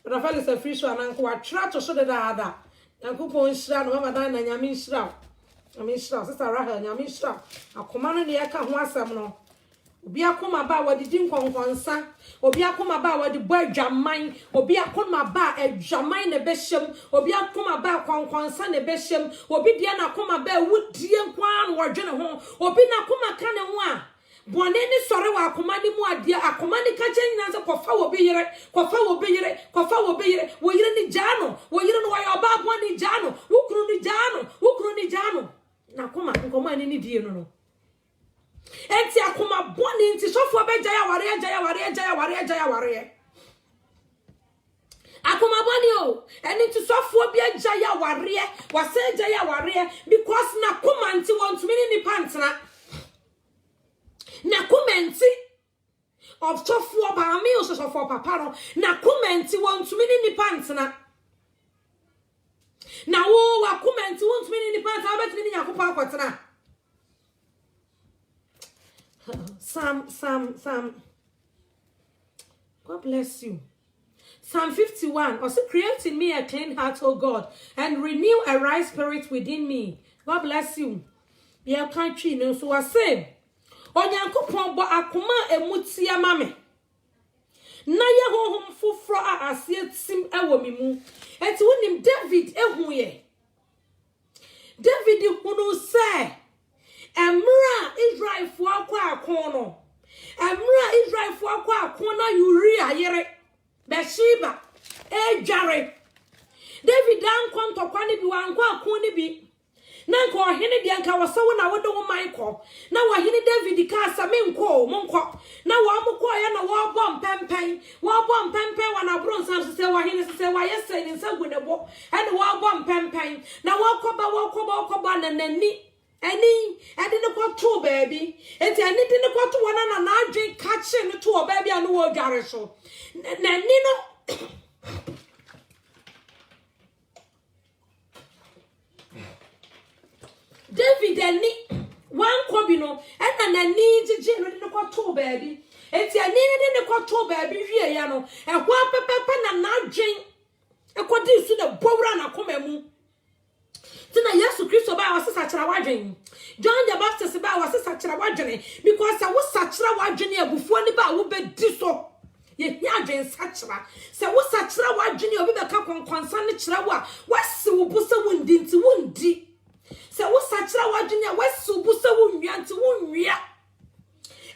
Rafael is a free show and wa tra to so da yankopon shira no mama dan na nyame shira Amishra, Sister Rahel, Yamishra, a command the Aka Wasam. Obiakoma ba wadi nkonkonsa obiakoma ba wadi boy dwaman obiakoma ba dwaman ne beshem obiakoma ba konkonsa ne beshem obi dia na koma ba wudie nkwan wodwene ho obi na koma ka ne ho a bone ni sore wa akoma ni mu ade akoma ni ka nyina se kofa wo bi yire wo yire ni jano wo yire no wa yo ba bo ni jano wukru ni jano na koma nkoma ni die no enti akoma boni nti sofo be jaya ware akoma boni o eni nti sofo be jaya ware wase jaya ware because na koma nti want me ni pantna na koma nti of software by me also for papa na comment want to me ni pants na wo wa comment want me ni pants abet ni Yakobwa kwatena Sam God bless you. Psalm 51 also create in me a clean heart, O God, and renew a right spirit within me. God bless you. Your country no so I say Onyankopon bo akoma emutia mame na ye honhom foforo a asietim ewo mi mu enti wonim David ehu ye David hunu say emra Israel fo akwa akon no emra Israel fo akwa akon na Uriah yere Bathsheba ejare David dan kontokwa ne bi wankwa akon ne bi nanko ohene de anka wasawo na wodo wo manko na wahene David ka asa menko monko na wa mko ya na wo bom pempen wana bro nsam se wahene se wa yese ni nsa gunebo ene wo bom pempen na wo koba na nani eni ade ne kwato baabi enti eni de ne kwato wana na adwen ka che ne to baabi anu wo dware so na ni no David ani wan kobi no ena na ni jije no de kwato baabi enti ani ne de kwato baabi hwie ya no ehwa pepepe na adwen ekodi su na bowra na koma mu tina Yesu Kristo ba wasesa kira wadwen John the Baptist ba wasesa kira wadwen because wo sakira wadwen abufuo ni ba wo be di so ye hia adwen sakira se wo sakira wadwen obi be ka konkonsa ne kira wo a wasi wo busa wundi nti wundi se wo sakira wadwen wasi wo busa wunwia nti wunwia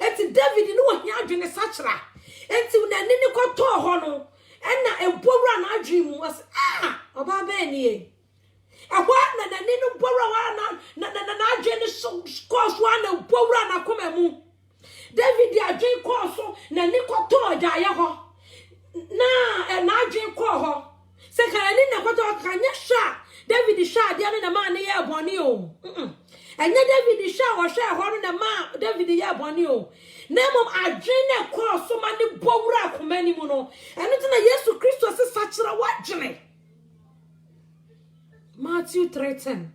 enti David ni wo hia adwen sakira enti na nini koto ho no ena ebowura na adwen mu was oba be ni e ahwa na ninu bora wa na agene course wa na bora na koma mu David agene course na ni koto oja ye ho na agene ko ho se kan ni na koto kanya sha David sha de na ma ne ye boni o enye David sha wo sha ho na ma David ye boni o na mom agene course ma ni bora koma ni mu no eno na Yesu Kristo se sachira wagene Matthew 3:10.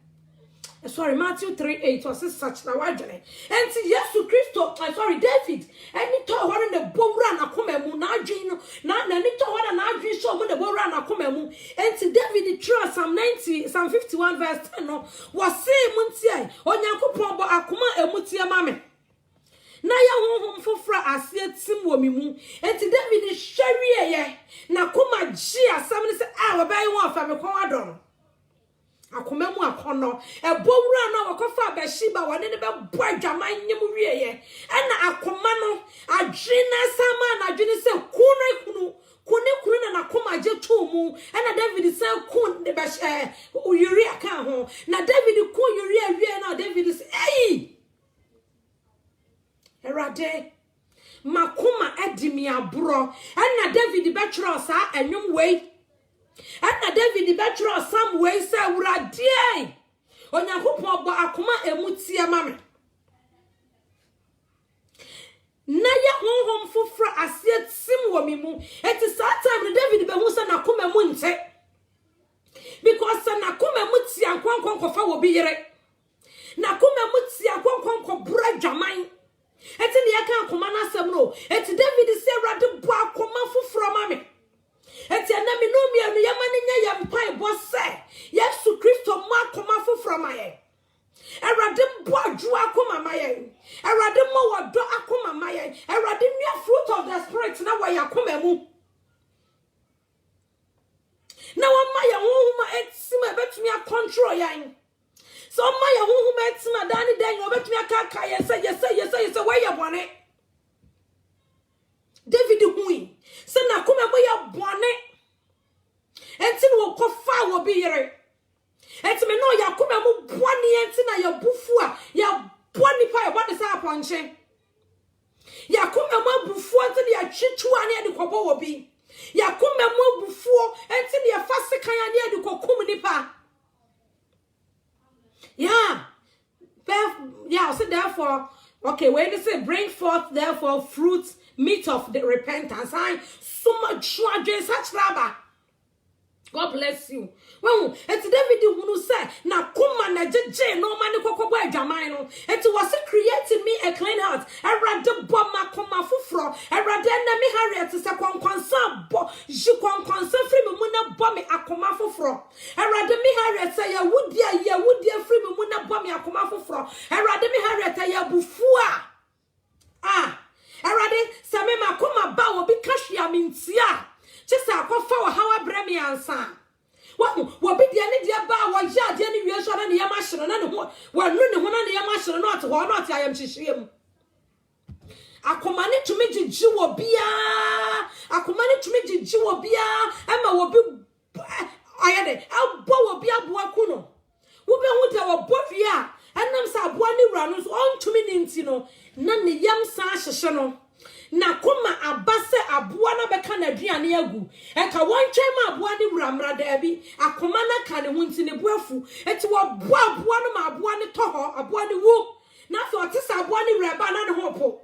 Matthew 3:8 was such na wajene. And Yesu Kristo, David, and ni to hore ne bowra na koma mu na adwen na ni to hore na adwen so mu ne bowra na koma mu. And David trust Psalm 51 verse 10 no was say mu ntia Onyankopon bo akoma emutia mame. Na ya honhom fofra asie tim wo mi mu. And David hwere ye na koma gi asam ne se wo bai ho afa me kon adon. Akomemu akono ebowura na wakofa Bathsheba wane ne be boadwaman nyem wieye ena akoma no adwena sama na adwene se kunu na nakoma je tomu ena David se kun de Uriah kan ho na David kun Uriah wie na David se Erade makoma edimi abro ena David be twro sa enwum wei Anna David betro some way say urade Onyankopon bo akoma emutia mame na ya honhom foforo asie tim wo mi mu eti that time David be hu say na koma mu nte because na koma mu tia kwankwan kofa wo bi yere na koma mu tia kwankwan ko bra dwaman eti ne ya kan koma na asem no eti David say urade bo akoma foforo mame eti na mi no mi anu yamani nya yampai bo se Yesu Kristo ma koma foforo maye Erade bo adu akoma maye Erade mo wodo akoma maye Erade nua fruit of the spirit na wa yakoma mu na wa maye honhom etima betumi a control yan so maye honhom etima dani dan obetumi aka yes wa ye bone David hui se na koma mo ya bone enti no kofa wo bi yere enti me no ya koma mo bone enti na ya bufu a ya bone pa ya bone sa aponche ya koma mo bufu enti ya twetwu ane de kobo wo bi ya koma mo bufu enti ya fasika ya ne de kokum nipa yeah so therefore okay when they say bring forth therefore fruits meat of the repentance. I so much such rabba. God bless you. Well, it's David who said, "Na kuma na jeje no mani koko boy jamino." It was creating me a clean heart. I rather bomb my kuma fufro. I rather enemy Harriet to say kon concern bo. You kon concern free me muna bomb me akuma fufro. I rather me Harriet say ya would dear free me muna bomb me akuma fufro. I rather me Harriet say ya bufua. Ah, I rather say me makuma ba will be cash ya mintia. Just a coffee or how I bring me answer. What be the any dear bar, what yard, any reason, and the Yamashan, and what running one on the Yamashan, not one, not I am to him. I commanded to make the Jew or beer. I commanded to make the Jew or beer. Emma will be. I had it. I'll bow a beer boacuno. Who be with our bofia, and them sabwani runners on 2 minutes, you know. None the young Sasha Shano. Na kuma abase abuana beka na aduane agu eka wonche ma abuane wuramra da bi akoma na ka ne hunti ne buafu eti wo boa abuane ma abuane toho abuane wu na so otisa abuane reba na ne hopo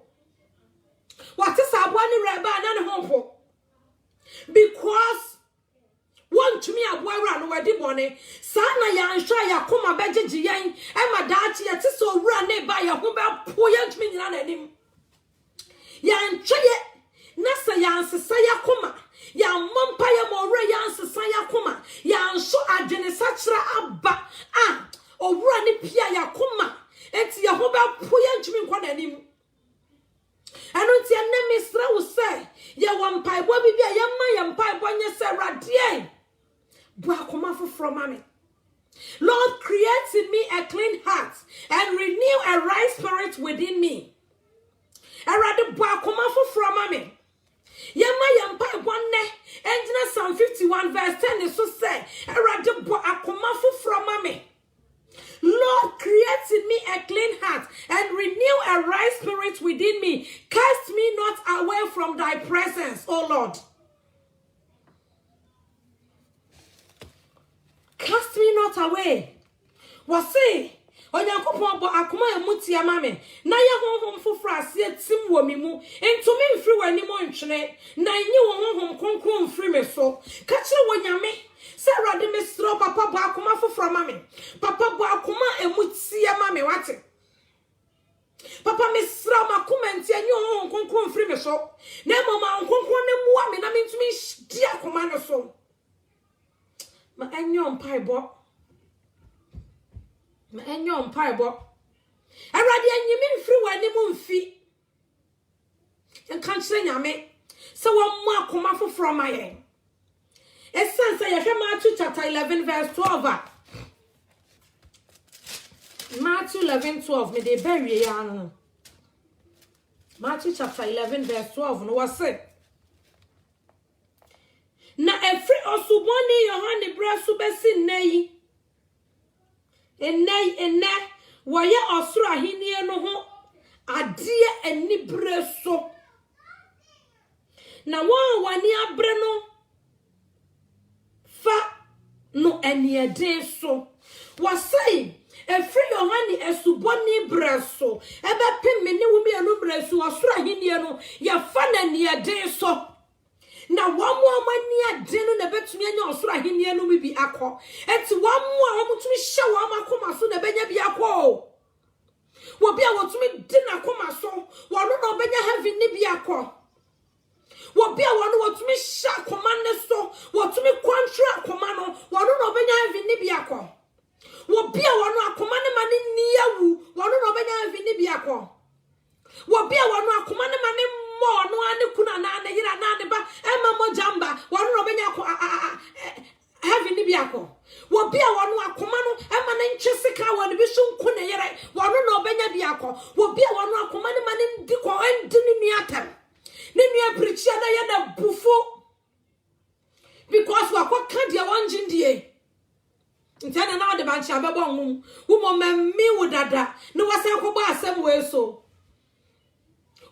watisa abuane reba na ne hopo because want me abuara no wadi bone sana ya nhwa ya koma begege yen e ma daachi ya tiso wura ne ba ya ho be po ya ntumi nyina na nim yan cheye nasa yan sesa ya koma yan mompa ya more yan sesa ya koma yan so adwene sachra aba ah owura ne pia ya koma enti ya ho ba po ya ntumi nkwa na nim anu ti ene misra wo se ya wampa bo bibia ya ma ya mpa bo nye se radie bo akoma foforo mame. Lord, create in me a clean heart and renew a right spirit within me. Erade bo akoma foforo mame. Yema yampa bonne engina Psalm 51 verse 10 is so say erade bo akoma foforo mame. Lord, create in me a clean heart and renew a right spirit within me. Cast me not away from thy presence, O Lord. Cast me not away. Wase Onyankopon bo akoma emuti amame na ye honhom foforo ase tim wo mi mu entumi mfiri wani mo ntwene na nyi wo honhom konkron mfiri me so ka kire wo nyame se rade me stro papa bo akoma foforo mame papa bo akoma emuti amame wate papa me stro makoma nti anyi honhom konkron mfiri me so na mama konkron ne muwa me na me ntumi di akoma no so ma enyo mpai bo ma enyo mpai bo erade anyimi mfiri wani mu mfi enka kire nyame se wo mu akoma foforo maye essence ya hwe Matthew chapter 11 verse 12 Matthew 11:12 me de berie ya no Matthew chapter 11 verse 12 no wase na efri osuboni Yohane brasu besi nei enne woye osoro ahenie no ho ade ani breso na won wani abre no fa no ani ade so wasai efri Yohane esuboni breso ebe pem me ne wo me anu breso osoro ahenie no ya fa na ani ade so na wamu amani adenu na betumi anya osoro ahenie no bi akọ enti wamu a wamutumi hye wama akoma so na benya bi akọ wo bia wotumi di na akoma so wono na obenya heavy ni bi akọ wo bia wono wotumi hye akoma ne so wotumi control akoma no wono na obenya heavy ni bi akọ wo bia wono akoma ne mane ni awu wono na obenya heavy ni bi akọ wo bia wono akoma ne mane no ane kuna na ane yira na ane ba ema mo jamba wanu obenya ko heavy ni bi akọ wo bia wanu akoma no ema na nchesika wanu bi so nku ne yire wanu na obenya bi akọ wo bia wanu akoma ne mane ndi ko endi ni nuatam ni nua preachia na ye na bufo because wakọ ka dia wanjindie ntana na ode banchi abebo nwum wo mo mammi wo dada no wasa ko ba asem we so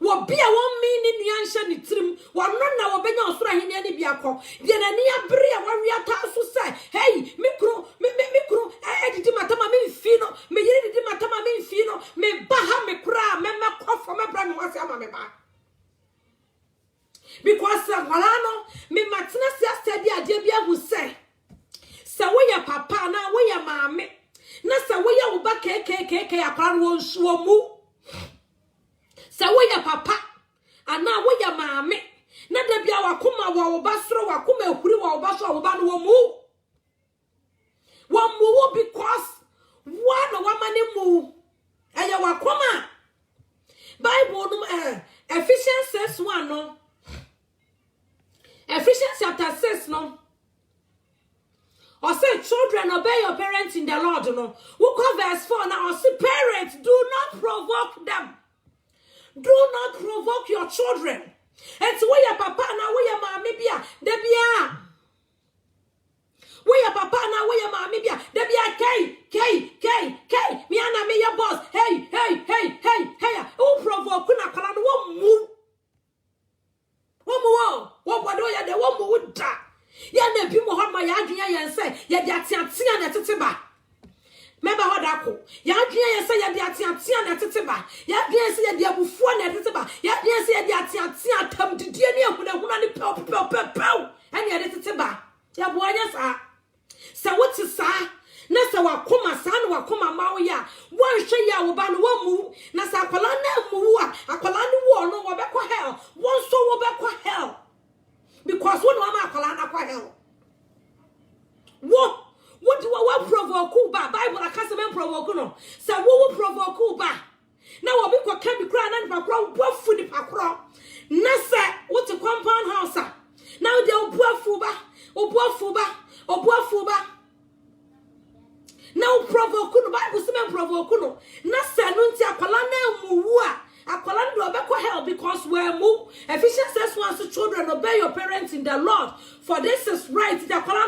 wo bia won mi ni nuansha ni trim wono na wo benya osoro ahenia ni bia kọ de na ni abre a wawe ata so say hey mikro edidi matama me mfi no me yiri didi matama me mfi no me ba ha me kura me me kofo me bra me wase ama me ba akwala me matena sia steady ade bia hu se wo ya papa na wo ya maame na se wo ya wo ba kekekeke akwala no nsuo mu se wo ya papa ana wo ya maame na da bia wakoma wo ba soro wakoma ehuri wo ba so wo ba no wo mu because one woman mu aya wakoma Bible no Ephesians 6:1 no Ephesians chapter 6 no or say children obey your parents in the Lord no who call verse 4 now or say parents do not provoke them. Do not provoke your children. It's where your papa now where your mommy bia de bia. Where your papa now where your mommy bia de bia K me ana me your boss. Hey who provoke na kala no wo mu. What do you the one would da? Ya na bi mo ho ma ya adwenya yen se ya de atiatia na teteba. Meba hodako. Ya adwenya yen se ya de atiatia na teteba. Ya adwenya se ya de abufuo na teteba. Ya adwenya se ya de atiatia tam didie ne ehuna ne pew. Ene ya de teteba. Ya bo anya sa. Sa woti sa. Na sa wakoma sa na wakoma mawo ya. Wan hwe ya wo ba no wo mu. Na sa akwala na mu a. Akwala ne wo no wo be kwa hell. Won so wo be kwa hell. Because when one akwala na kwa hell. What do we provoke ba? Bible akase men provoke no. Say wo provoke ba. Na wo be kwa kan bi kra na nipa kra bofu ni pakro. Na say what compound house a. Now they obuafu ba. Now provoke no Bible say men provoke no. Na say no nti akwala na muwu a. Akwala do obekwa hell because we mu. Ephesians says once to children obey your parents in the Lord, for this is right. The akwala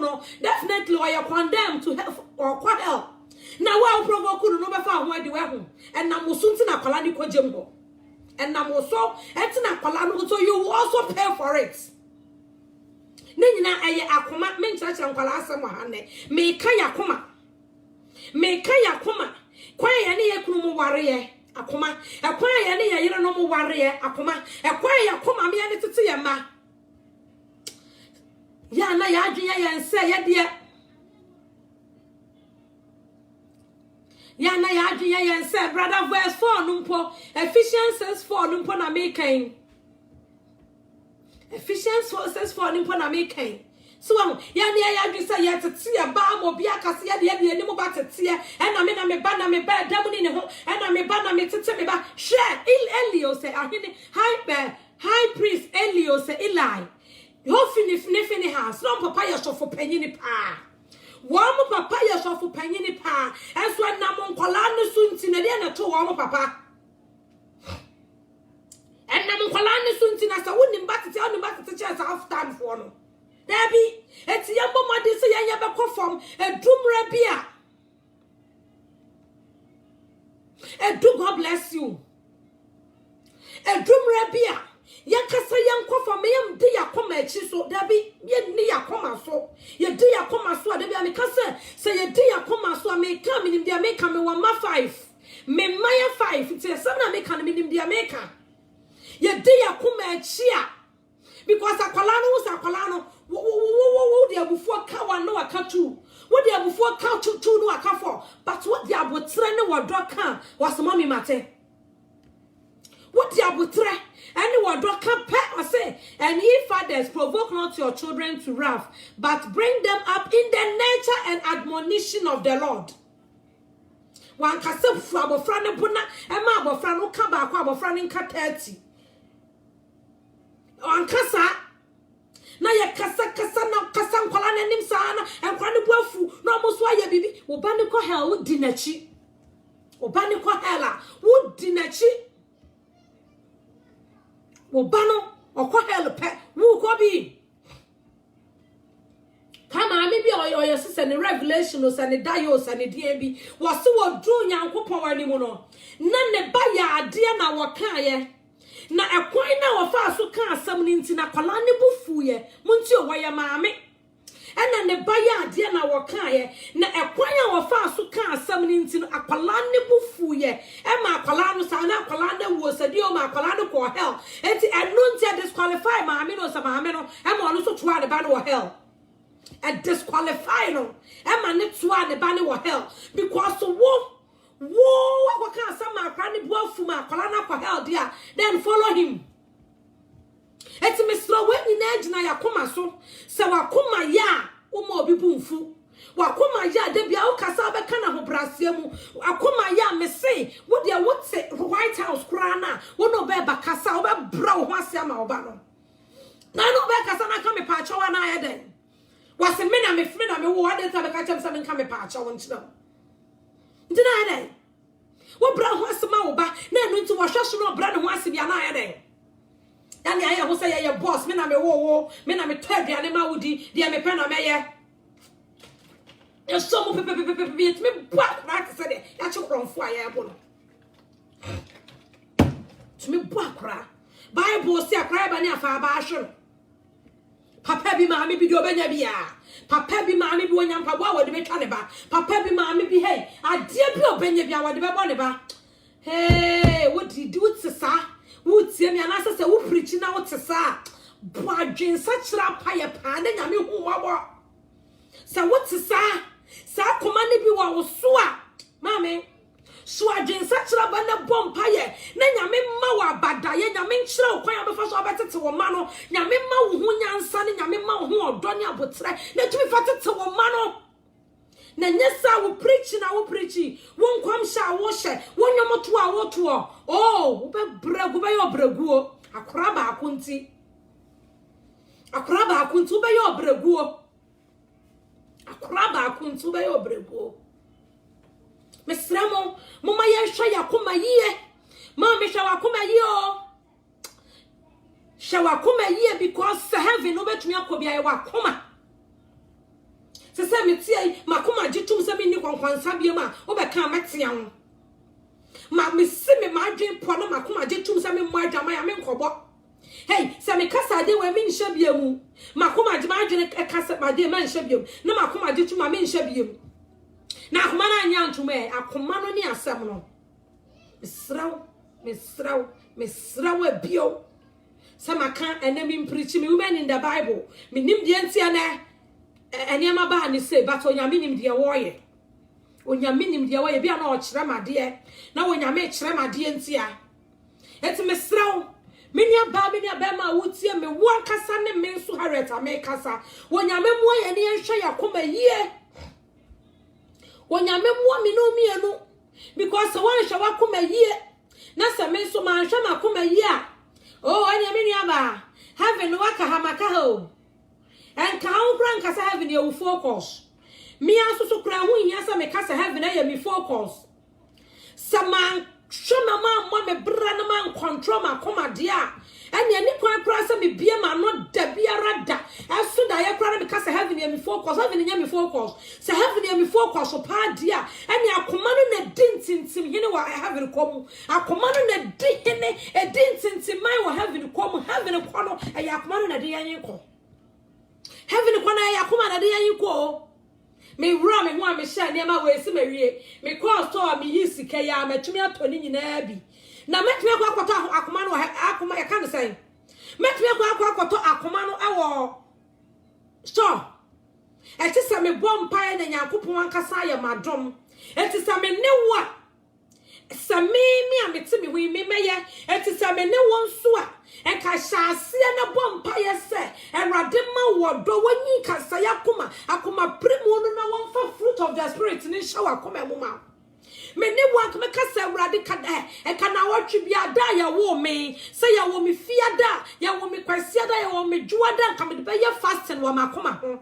no definitely or you condemned to hell or kwa hell. Now we provoke no be fa ho ade we ho. And na musunti na akwala ni kwajem ho. And na muso enti na akwala no so you will also pay for it. Ne nyina eye akoma me nkyerɛkyerɛ nkwala asɛm ha ne. Me ka yakoma. Kwa ye ne ye kunu mu ware ye. Akoma ekwan ya ne ye yire no mu ware akoma ekwan ya koma me ya ne tete ye ma ya na ya adwenya ye nse ye de ya na ya adwenya ye nse brother verse 4 numpo Ephesians 6:4 numpo na me kan Ephesians 4:4 numpo na me kan so ya ne ya adwi say ye tete ye ba mo bia kase ye de ni mo ba tete ye na me ba dam ni ne ho na me ba na me tete me ba share Elio say ahini high priest Elio say Eli ho fini house no papa ye so for panyini pa wo mo papa ye so for panyini pa enso na mo nkola no so nti na de na to wo mo papa na mo nkola no so nti na sa woni mba tete che sa half time for no Debbie, it's yambo madi say ya be kofom edumre bia. Edu God bless you. Edumre bia. Yakasa yan kofom yam de yakoma echi so Debbie ye ni yakoma so. Ye de yakoma so Debbie me kase say ye de yakoma so me ka minim dia me ka me 1 ma 5. Me maya 5 it's some na me ka minim dia me ka. Ye de yakoma echi a because akwala no wo the abufuo ka one no aka two what the abufuo ka two no aka four but what the abotre ne wodo ka was mommy mate what the abotre and wodo ka pe I say and ye fathers provoke not your children to wrath but bring them up in the nature and admonition of the Lord wan kase fu abofra ne bona e ma abofra no ka ba kwa abofra ne nka 30 wan kasa na ye kasa na kasa nkwala na nim sana enkwa ne boafu na omoso aye bibi wo ba ne ko hell wo dinachi wo ba ne ko hell a wo dinachi wo ba no okọ hell pe wo ko bi kama me bi oyo sese ne revelation o sane dayo sane die bi wo se wo dru nyankopon wani mu no na ne ba ya ade na wo kan ye na ekwan na wo fa so kan asam ni nti na kwala ne bufu ye munti o waya maame ena ne baya ade na woka ye na ekwan a wofa so ka asam ni nti no akwala ne bufu ye e ma akwala no sa na akwala na wo sadi o ma akwala no ko hell enti enu nti disqualify ma me no sa ma me no e ma no so to ade ba no hell e disqualify no e ma ne to ade ba ne wo hell because wo can some akwani buafu ma akwala na kwa hell dia then follow him eti misro we ni na agina yakoma so se wakoma ya umo obi bumfu wakoma ya de bia ukasa be kana ho brasea mu akoma ya me say wo de wo te White House kra na wo no be bakasa wo be bra wo asea ma oba no na no be kasa na ka me pa achowa na ya den wase me na me wo ade ta be ka chem se me ka me pa achowa nchina ndina ya den wo bra ho asema wo ba na enu nti wo hwehwe no bra ne ho ase bia na ya den yani aye ho say ye boss me na me wo me na me twadua ne ma wodi de me pe na me ye so mo pe me bua na te say ya che kronfo aye ebo no to me bua kra Bible say akra ba ne afa ba ahwe papa bi ma me bi do benya bia papa bi ma me bi wonya mpa bo wode betwa ne ba papa bi ma me bi hey ade bi obenya bia wode be bo ne ba hey what did you tsesa wo tie me anase se wo preach na wo tsesa bo adwen sa kira pa ye pa na nyame hu wabo se wo tsesa sa koma ne bi wa wo so a mame so adwen sa kira ba na bom pa ye na nyame ma wa bada ye nyame nkira wo kwan abefa so obetete wo ma no nyame ma wo hu nyansa ne nyame ma wo hu odo ne abotre na tumi fa tete wo ma no na nyesa wo preach na wo preach wo nkwam sha wo hye wo nyomoto a wo to oh wo be bregu be yo breguo akora ba akunti wo be yo breguo akora ba akunti wo be yo breguo mesramo mama ye hwe yakoma yie mama me hwe wakoma yie o hwe wakoma yie because heaven no betumi akobia ye wakoma se me tie makoma gitum se me ni kwankwansa bia ma obeka metia ho ma me se me madwen po na makoma gitum se me mo adwama ya me nkobo hey se me kasa de we me nhye bia mu makoma gima adwen kasa ma de ma nhye bia mu na makoma gitum ma me nhye bia mu na akoma na anya ntuma akoma no ni asem no mesraw abio se maka enemy preach me women in the Bible me nim de ntia na eniema ba ni say but onyame nim de woye onyame nim de woye bia na o kire made na onyame kire made ntia eti mesraw menia ba ma wutie me won kasa ne me nso hareta me kasa onyame mo ye ne nhwe yakoma yie onyame mo mi no mienu because one hwe wakoma yie na se me nso ma nhwe makoma yie a oh onyame ni aba heaven waka hamaka ho and can brand kasa heaven you focus me aso so kra hu hia sa me kasa heaven na ya me focus sama shoma ma me bra na man control ma koma dia and ya ni kwa kra sa me bia ma no da biara da aso da ya kra na me kasa heaven ya me focus heaven ya me focus sa heaven ya me focus so pa dia and ya koma no na dintintim hene wa heaven kom akoma no na di hene e dintintim mai wa heaven kom heaven ko no e ya koma no na di yan ko heaven kwana ya kuma na de yan ko me wura me ho a me sha ne ma we si mawie me call store me yi sika ya matumi atoni nyina bi na matumi akwato akoma no akoma ya kan say matumi akwato akoma no ewo store eti sa me bom pai na Nyankopon ankasa ya madom eti sa me ne wa sa me amete me wi me meye eti sa me ne won so a enka hyase na bom pai se erade ma wodo wanyi kasa yakoma akoma premo no na won fa fruit of the spirit ni shower akoma mu ma me ne wa me kasa erade kada enka na watwe bia da ya wo me se ya wo me fiada ya wo me kwasia da ya wo me juada nka me be ye fasting wa makoma ho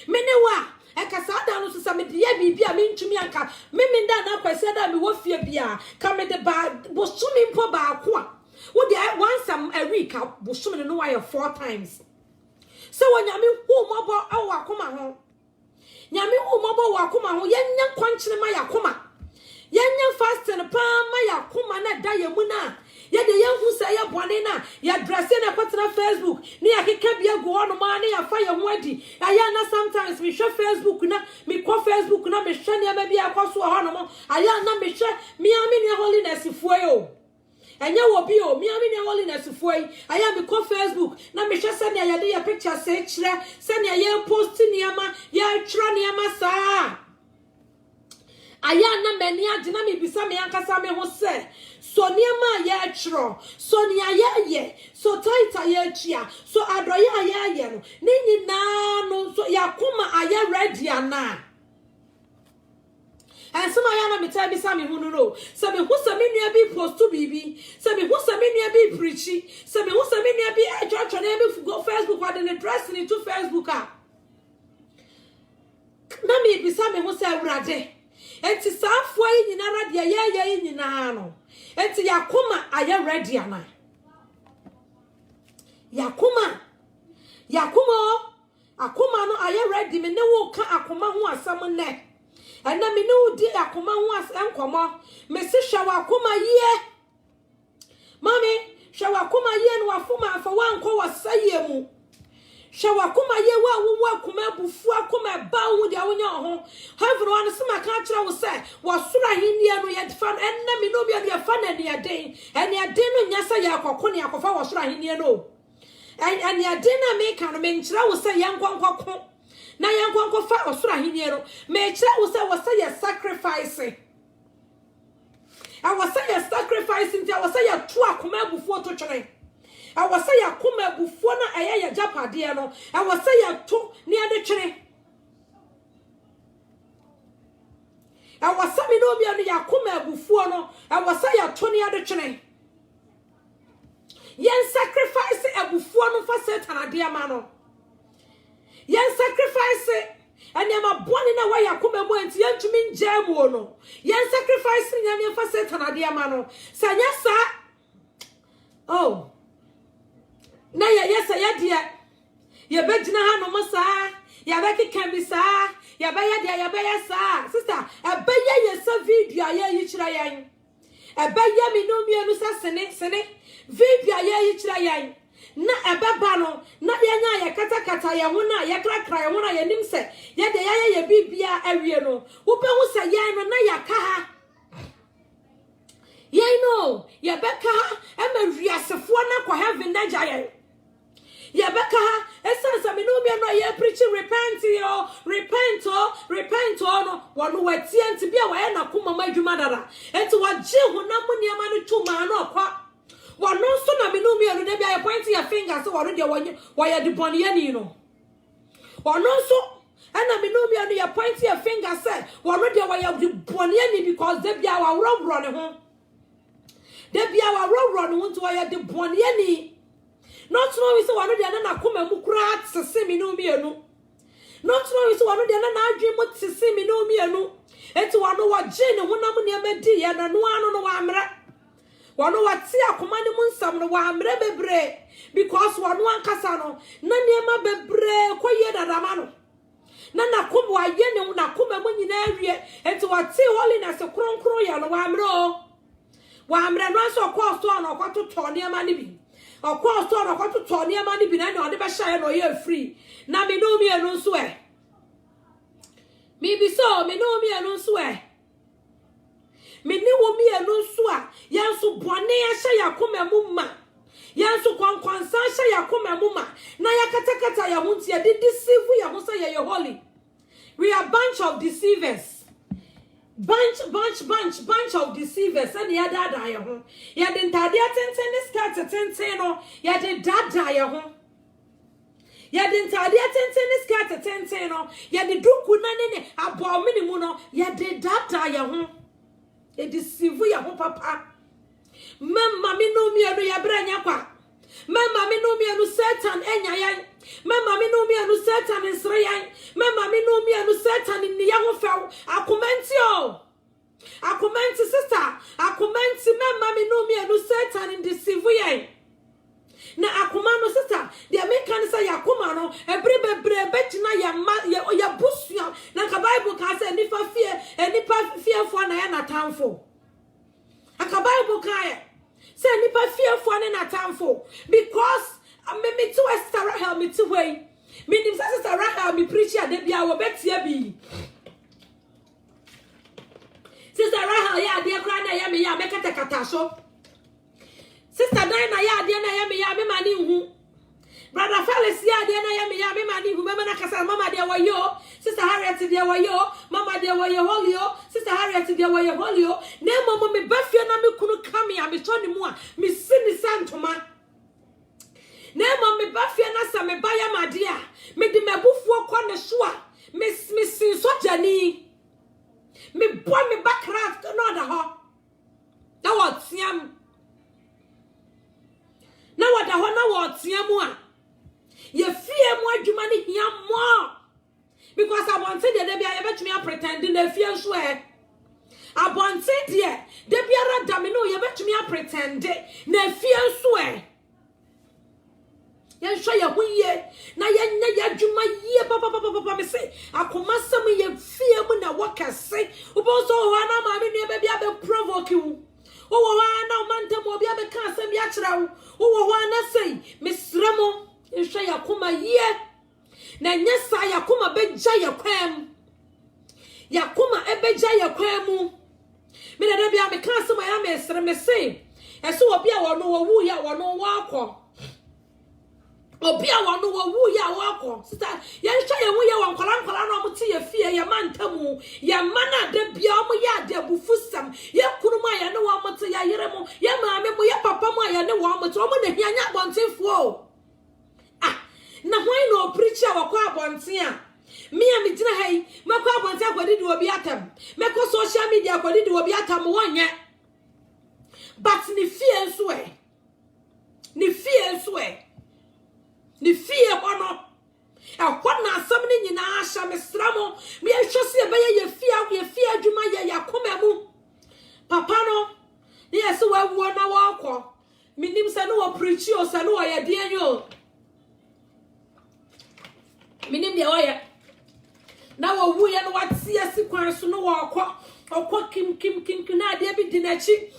me ne wa ekasa da no so sa me de ya bibia me ntumi anka me nda na kwasia da me wo fie bia ka me de ba bo sumi mpo ba ako a wo de once a week bo sumi no why 4 times so when nyame hu mobo awa akoma ho nyame hu mobo wa akoma ho yenya kwankyene ma yakoma yenya fasting pa ma yakoma na da ya mu na Ye de yan hu say ya bone na ya dress na kwatena Facebook ni akeka bia go no ma na ya fa ye ho adi aya na sometimes me share Facebook na me call Facebook na me share ne ma bia kwaso ho no mo aya na me share me ami ne holiness fuo yo enye wo bi o me ami ne holiness fuo yi aya me call Facebook na me share se ne ya de ya picture se kire se ne ya post ne ama ya tro ne ama sa aya na meni agina me bisa me ankasa me ho se so niema ye tro so nia ye so taita ye tia so adoye ye no ni na no so yakoma aye ready ana and some ayana me tell bisa me hu no so me hu se me nua bi post to bibi so me hu se me nua bi preachi so me hu se me nua bi church na be go Facebook or the dress ni to Facebook na me bisa me hu se awrade enti safo yi nyina radia ye nyina no enti yakoma aye ready ana yakoma akoma no aye ready me ne wo ka akoma ho asam ne ena me ne wo di akoma ho asam komo me se hwa akoma ye mami hwa akoma ye no afoma afa wanko wasaye mu hwa akoma ye wo akoma bufu akoma ba wo dia wonya ho heaven one sema ka kira wo se wasura hinnie no ye fa enna me no bia no ye fa na ne aden ene aden no nya se ye akoko ne akofa wasura hinnie no ene aden na me ka no me nkira wo se ye nkwankoko na ye nkwankoko fa wasura hinnie no me kira wo se ye sacrifice I was say ye sacrifice nti I was say ye to akoma bufu to twere I was say yakoma bufuo na eye ye japade no I was say ya to ne ade twere I was say me no bia no yakoma bufuo no I was say ya to ne ade twere yen sacrifice abufuo no for Satan ade ama no yen sacrifice anyama boni na wa yakoma mu enti yentumi njemu no yen sacrifice nyane for Satan ade ama no sanya sa oh na yes ya dia ye begina ha no mo sa ya be keka bi sa ya be ya dia ya be ya sa sister e be ye sa video ya yi kira yan e be ye mi no mienu sa sene video ya yi kira yan na e be ba no na ye nya ye kata ye ho na ye krakra ye ho na ye nim se ye de ye bibia awie no wo be hu se ye no na ya ka ha ye no ye be ka ha e ma wiasefo na kwa heaven na jaye Yabeka essence me no me no ye preaching repent no wonu wati enti bia wa na kuma madwuma dara enti waje honam niam no tuma no kwa wonu so na me no me no de bia point your finger so wonu de wonye de boniye ni no wonu so ana me no me no ye point your finger say wonu de wonye de boniye ni because de bia wa wrobro ne ho de bia wa wrobro ne ho to wonye de boniye ni not know we so one dey na akoma mu kura tsese mi no mienu not know we so one dey na adwe mu tsese mi no mienu enti wano waje ne honam ne amadi ye na no anu no wa amra wano wati akoma ne mu nsam no wa amra bebre because wano ankasa no na ne ma bebre koye dadama no na kom wa ye ne na koma mu nyina awie enti wati holiness kronkron ya no wa amra no so kwa so na kwa to ne ma ne bi of course so na kwa to ne ma ne bi na ode be sha no ye free na me no mienu nso e me bi so me no mienu nso e me ni wo mienu nso a yanso bone ya sha yakoma mu ma yanso kwankwansa sha yakoma mu ma na yakatakata ya hunti ya deceive ya ho say ye holy. We are bunch of deceivers. Bunch of deceivers and ya dada ya ho ya de ntade atenten ne skirt atenten no ya de dada ya ho ya de ntade atenten ne skirt atenten no ya de duku na ne abo minimu no ya de dada ya ho e deceive ya ho papa mamma mi no mi anu ya branya kwa mamma mi no mi anu Satan enya yan mamma mi no mi anu Satan nsre yan mamma mi no mi anu Satan ni ya ho few akomenti sister akomenti mamma mi no mi anu Satan deceive yan na akoma no sister de American say akoma no ebre betina ya busua na ka Bible ka say nipa fie fo na ya na tamfo aka Bible ka say nipa to Sister Rahel me to way. Me Sister Rahel me preach ya de bia wo betia bi. Sister Rahel ya de kra na ya me ya mekata kata so. Sister Diana ya de na ya me mani hu. Brother Felix ya de na ya me mani hu mama na kasa mama de wo yo. Sister Harriet de wo yo, mama de wo yo holio. Sister Harriet de wo yo holio. Na mama me bafia na me kunu kame ya me toni mu a me sini santoma. Na mama me bafia na sa me baya madia. Me di mebufuo kwa ne so a me sin so jani. Me boy me backcraft no da ho. Na what tiam. Na what da ho na what tiam a. Ye fie mo adwuma ne hia mo. Because I want to de bia ye betumi pretend na fie so e. Abonte de biara da me no ye betumi pretend na fie so e. Ye hwe ye huye na ye nya ye adwuma ye papa me say akoma sam ye fie mu na wokase obo so ho na ma me ne bia be provoke you o wo ha na manta mo bia be ka asem ya kira wo o wo ha na sei mesremo ye hwe ye akoma ye na nya sa ye akoma beja ye kwam ye akoma ebeja ye kwamu me na bia me ka asem ya mesre me sei eso obi a wo no wo wu ya wo no wo akọ obi a wonu wo wu ya wako sister ye hwa ye hu ye won kwala no mti ye fie ye mantamu ye mana de bia omo ya de bufusam ye kunu ma ye ne wo mti ya yire mu ye maame mu ye papa mu ya ne wo mti omo na hia nya bontenfo na hwan no preacher wakọ abonten a me a me gina hai makọ abonten akwadi de obi atam meko social media akwadi de obi atam wonye but ni fie nso ni fie bono e na asam ni nyina ahya mesramo me ehwese e beye ye fie adwuma ye yakoma mu papa no ne yesi wawo na wakọ minim se no wo preach o se no wo ye de anyo minim de wo ye na wo wu ye no watie asi kwan so no wakọ okọ kim na ade bi di nachi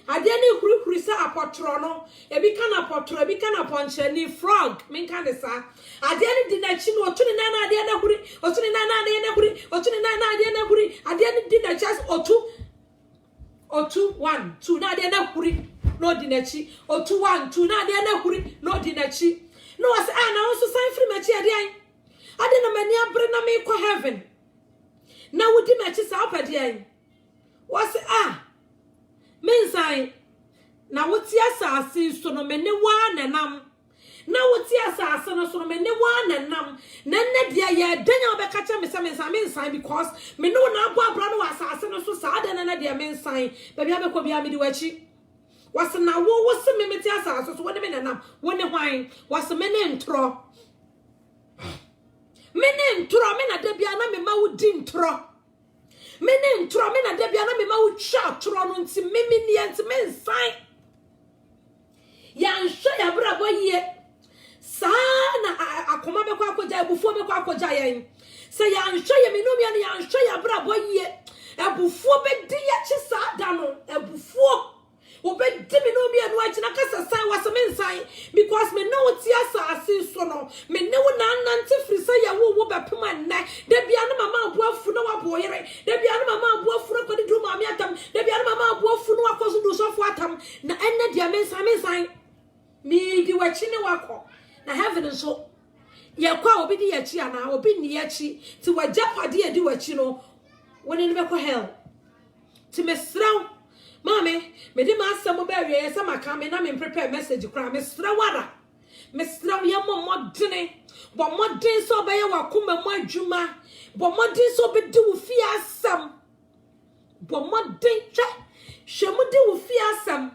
ade ni huri sa apotro no ebi kana apotro ebi kana ponche ni frog min kana sa ade ni dinachi no otuni na ade na huri otuni na ade na huri otuni na ade na huri ade ni dinachi otu 1 2 na ade na huri no dinachi otu 1 2 na ade na huri no dinachi no was na won so sign free machi ade na mani abre na me ko heaven na wudi machi sa opade an was mensai na woti asase so no mene wa nanam na woti asase no so no mene wa nanam na nne dia ye danya obeka cha mensai because me no na abo abra no asase no so sa de na dia mensai ba bia be ko bia me di wachi was na wo se me meti asase so woni me nanam woni hwan was mene ntro me na de bia na me ma wodi ntro mene ntro me na de bia na me ma wo twa tro no nti memi ni enti mensan ya nhwe ya brabo ye sana akoma be kwa akoja ebufuo be kwa akoja yen se ya nhwe ye menumi ya ya nhwe ya brabo ye ebufuo be di ya chi sa da no ebufuo obedi menumi ya no achi na kasa san was mensan because me no ti asase so no me ne wo na nante frisa ya wo bepema nne de bia na mama abuafu na waboyere de bia na mama abuafu na kodi drum ami atam de bia na mama abuafu na wakoso do sofo atam na enne dia mensan mi di wachi ne wako na heaven so ye kwa obi di yachi ana obi ni yachi ti wajapade ye di wachi no woni ne be ko hell ti mesraw mame me di ma asem ba wie se maka me na me prepare message kra me srawara me sraw ye modene bo modin so be ye wakoma mu adwuma bo modin so be di wo fi asem bo modin hwe di wo fi asem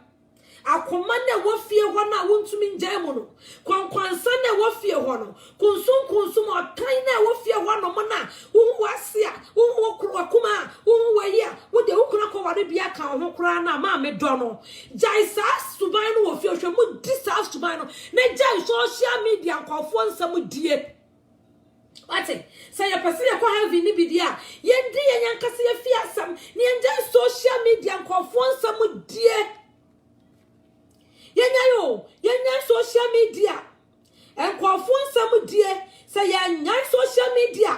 akoma na wo fie ho na wontumi njae mu no kwankwansa na wo fie ho no kunsum otan na wo fie ho no mo na wo ase a wo kro akoma wo wayi a wo de wo kro ko ware bia ka ho kra na ma me do no jai sa suban no wo fie hwe mu di sa suban no na jai social media nkofo nsam die ate say ya pese ya kwa heaven ni bidia ye ndi ye nyankase ye fie asam ni nja social media nkofo nsam die social media enkwafo nsam die say yan social media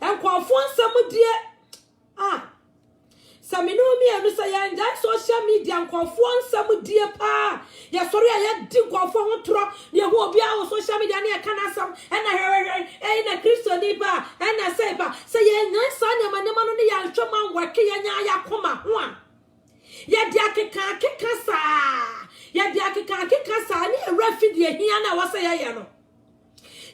enkwafo nsam die Saminomi anu say yan social media enkwafo nsam die pa ya sori ya di enkwafo ho tro ne ho obi a social media ne ka na sam na Kristo ni ba na say ba say yan sa ne manema no ne ya ntwoma nwake ya nya ya koma ho a ya dia keka sa ni refi die hia na wasa ya no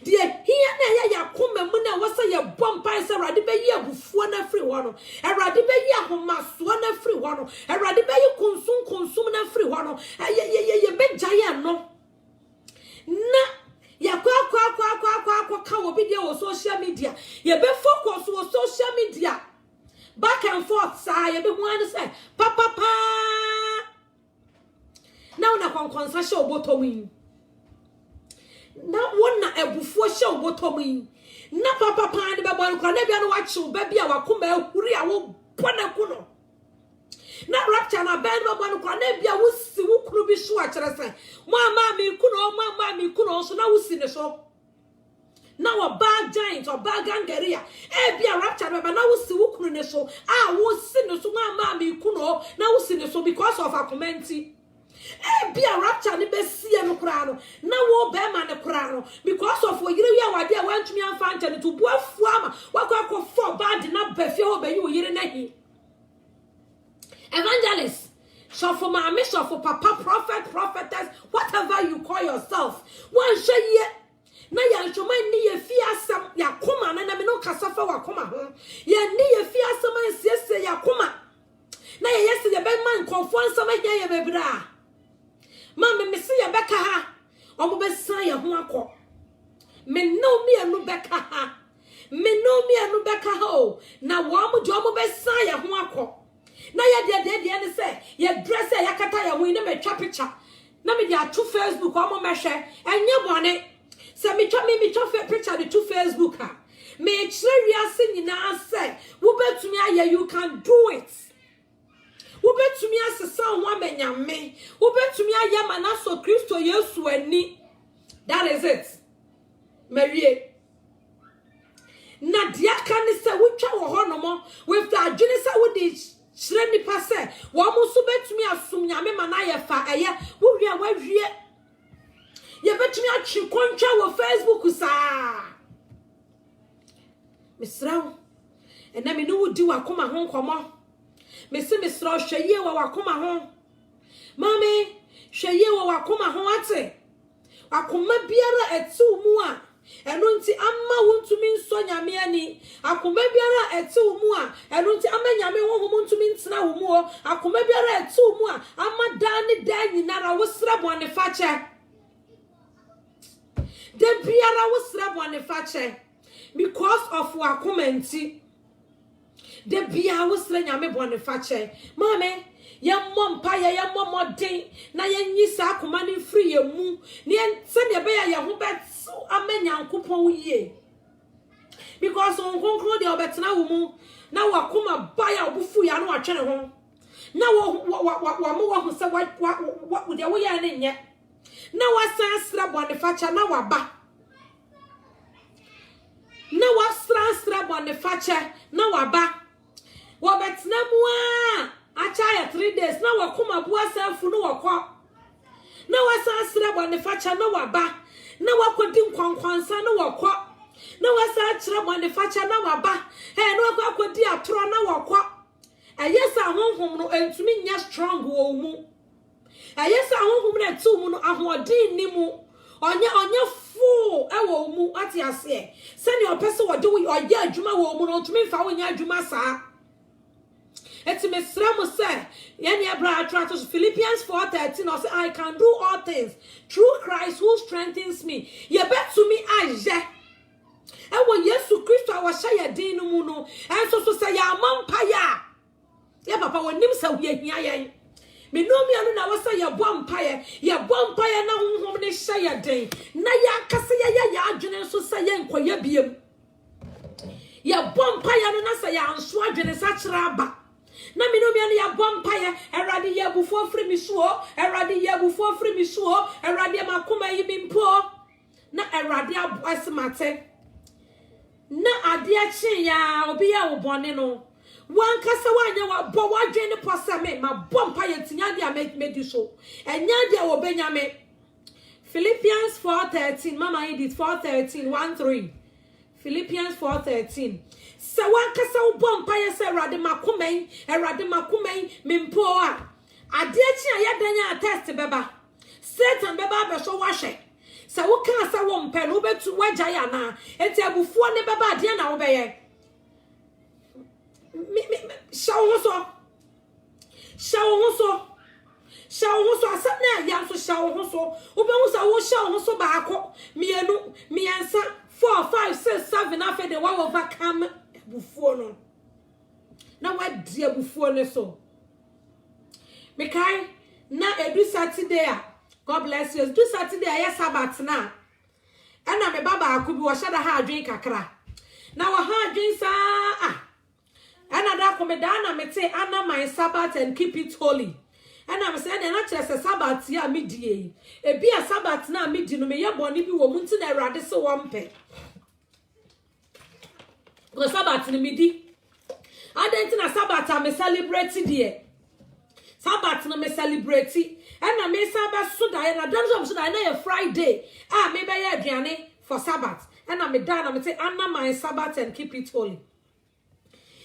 die hia na ya koma mu na wasa ya bompa se rade be yi abufuo na free ho no rade be yi ahomaso na free ho no rade be yi konsum na free ho no ye be giant no na ya kwa ka obi dia wo social media ye be focus wo social media back and forth say ye be wan say papa now na konkonsa she obotomi na wona ebufuo she obotomi na papa ne be bon kwa na bia no wachi ba bia wakoma ahuri a wo bona kuno na rapture na ben be bon kwa na bia wo si wo kunu bi so a kire say mo ama mi kuno so na wo si ne so na wa bad giant or bad gangeria bia rapture be na wo si wo kunu ne so wo si ne so mo ama mi kuno na wo si ne so because of a commenti bia rapture ni be sie no kra no na wo be ma ne kra no because of wo yire wi awade a wantumi amfa ntane to bu afu ama wakwa for bad na be fie ho be yi wo yire na hi evangelist so for mama so for papa prophet prophetess whatever you call yourself one shey na ya ntoma ni ye fie asam ya koma na me no kasafa wa koma ho ya ni ye fie asam ansiesie ya koma na ye yesi ye be man konfo ansam anya ye bebra Mama me see ya beka ha. Omo be san ya ho akọ. Me no me anu beka ha. Me no me anu beka ha o. Na wo mo jo mo be san ya ho akọ. Na ya de ne say ya dress ya kata ya ho ni me twa picture. Na me dia to Facebook omo me hwe. Enye bone. Se me twa picture the to Facebook ha. Me kire wiase nyina say wo betumi aye you can do it. Ubetumi asesa ho amenyame ubetumi ayama na so Kristo Yesu ani that is it Marie na dia kan se wutwa wo ho no mo with the adwene se wo de kire nipa se wo mo so betumi asum nyame ma na ye fa eye wo hwie wawie ye betumi atwi kontwa wo Facebook sa misrawo ena me no wudi wa koma ho nkomo Mesi misro hweye wa wakoma ho mami hweye wa wakoma ho ate akoma biara etu mu a eno nti amma wontumi nso nyame ani akoma biara etu mu a eno nti amma nyame wo ho ntumi ntena wo mu o akoma biara etu mu a amma dan dan nyinara wo sra bone fache de biara wo sra bone fache because of wakoma nti de bia wo sra nyame bone fache mame ya mompa ya momodin na ya nyisa akoma ne free ye mu ne se ne be ya ho betu amanyankopon ye because on konkro de obetena wo mu na wakoma ba ya obufu ya no atwene ho na wo ho se wa de wo ya ne nye na wasan sra bone fache na waba na wasra bone fache na waba Wabetna mua achaya 3 days na wakoma bua selfu no wakọ na wasa sra bone facha na waba na wakodi nkwankwansa na wakọ na wasa chira bone facha na waba na wakodi atoro na wakọ ayesa honhom no entumi nya strong wo mu ayesa honhom na tu mu no ahodin ni mu onye full ewo mu ati ase se ne opese wode wo oye adwuma wo mu no ntumi fa wo nya adwuma saa Eti mesramu say, yani Abraham to Philippians 4:13, or say, I can do all things through Christ who strengthens me. Ye bet to me aje. And when Yesu Christo I was shaya din muno, and so say ya mampaya. Ya papa when nim say we hiya. Me no me anu na wasa ya bompaya na honhom ne shaya din. Na ya kase ya adwene so say enkoya biem. Ya bompaya no na say ya anso adwene sa kira ba. na me no me ya bompaye erade ye bufo free me so erade ye bufo free me so erade makoma yi mi mpo na erade aboase mate na ade a chen ya obi ya wo bone no wan kasa wanya wa bo wadwe ne posa me ma bompaye tinya dia me di so enya dia wo benyame Philippians 4:13 Mama Edith 4:13 Philippians 4:13 Se wan kasa wo bompaye se erade makomai mempo a ade a chen ya danya test beba Satan beba be so wahwe se wo kan sa wo mpe no betu wagya ya na enti abufuo ne beba ade na wo beye shawo asem na ya so shawo ho so wo be hu sa wo shawo ho so baako mienu miensa 4 5 6 7 afa de wa overcome abufuo no na wadi abufuo ne so mekai na edu Saturday a God bless you. Do Saturday I Sabbath na. Ana me baba akubi wo shada ha adwen kakra. Na wo ha adwen sa Ana da ko me da na me te ana my Sabbath and keep it holy. Ana me say na chere Sabbath ya me die. E bia Sabbath na me di no me ye boni bi wo munti na Awurade se wo mpe. Go Sabbath ni me di. Adenti na Sabbath a me celebrate die. Sabbath no me celebrate. And I may Sabbath so die na dance so die na Friday. Me be ye aduane for Sabbath. And I me dan I say honor my Sabbath and keep it holy.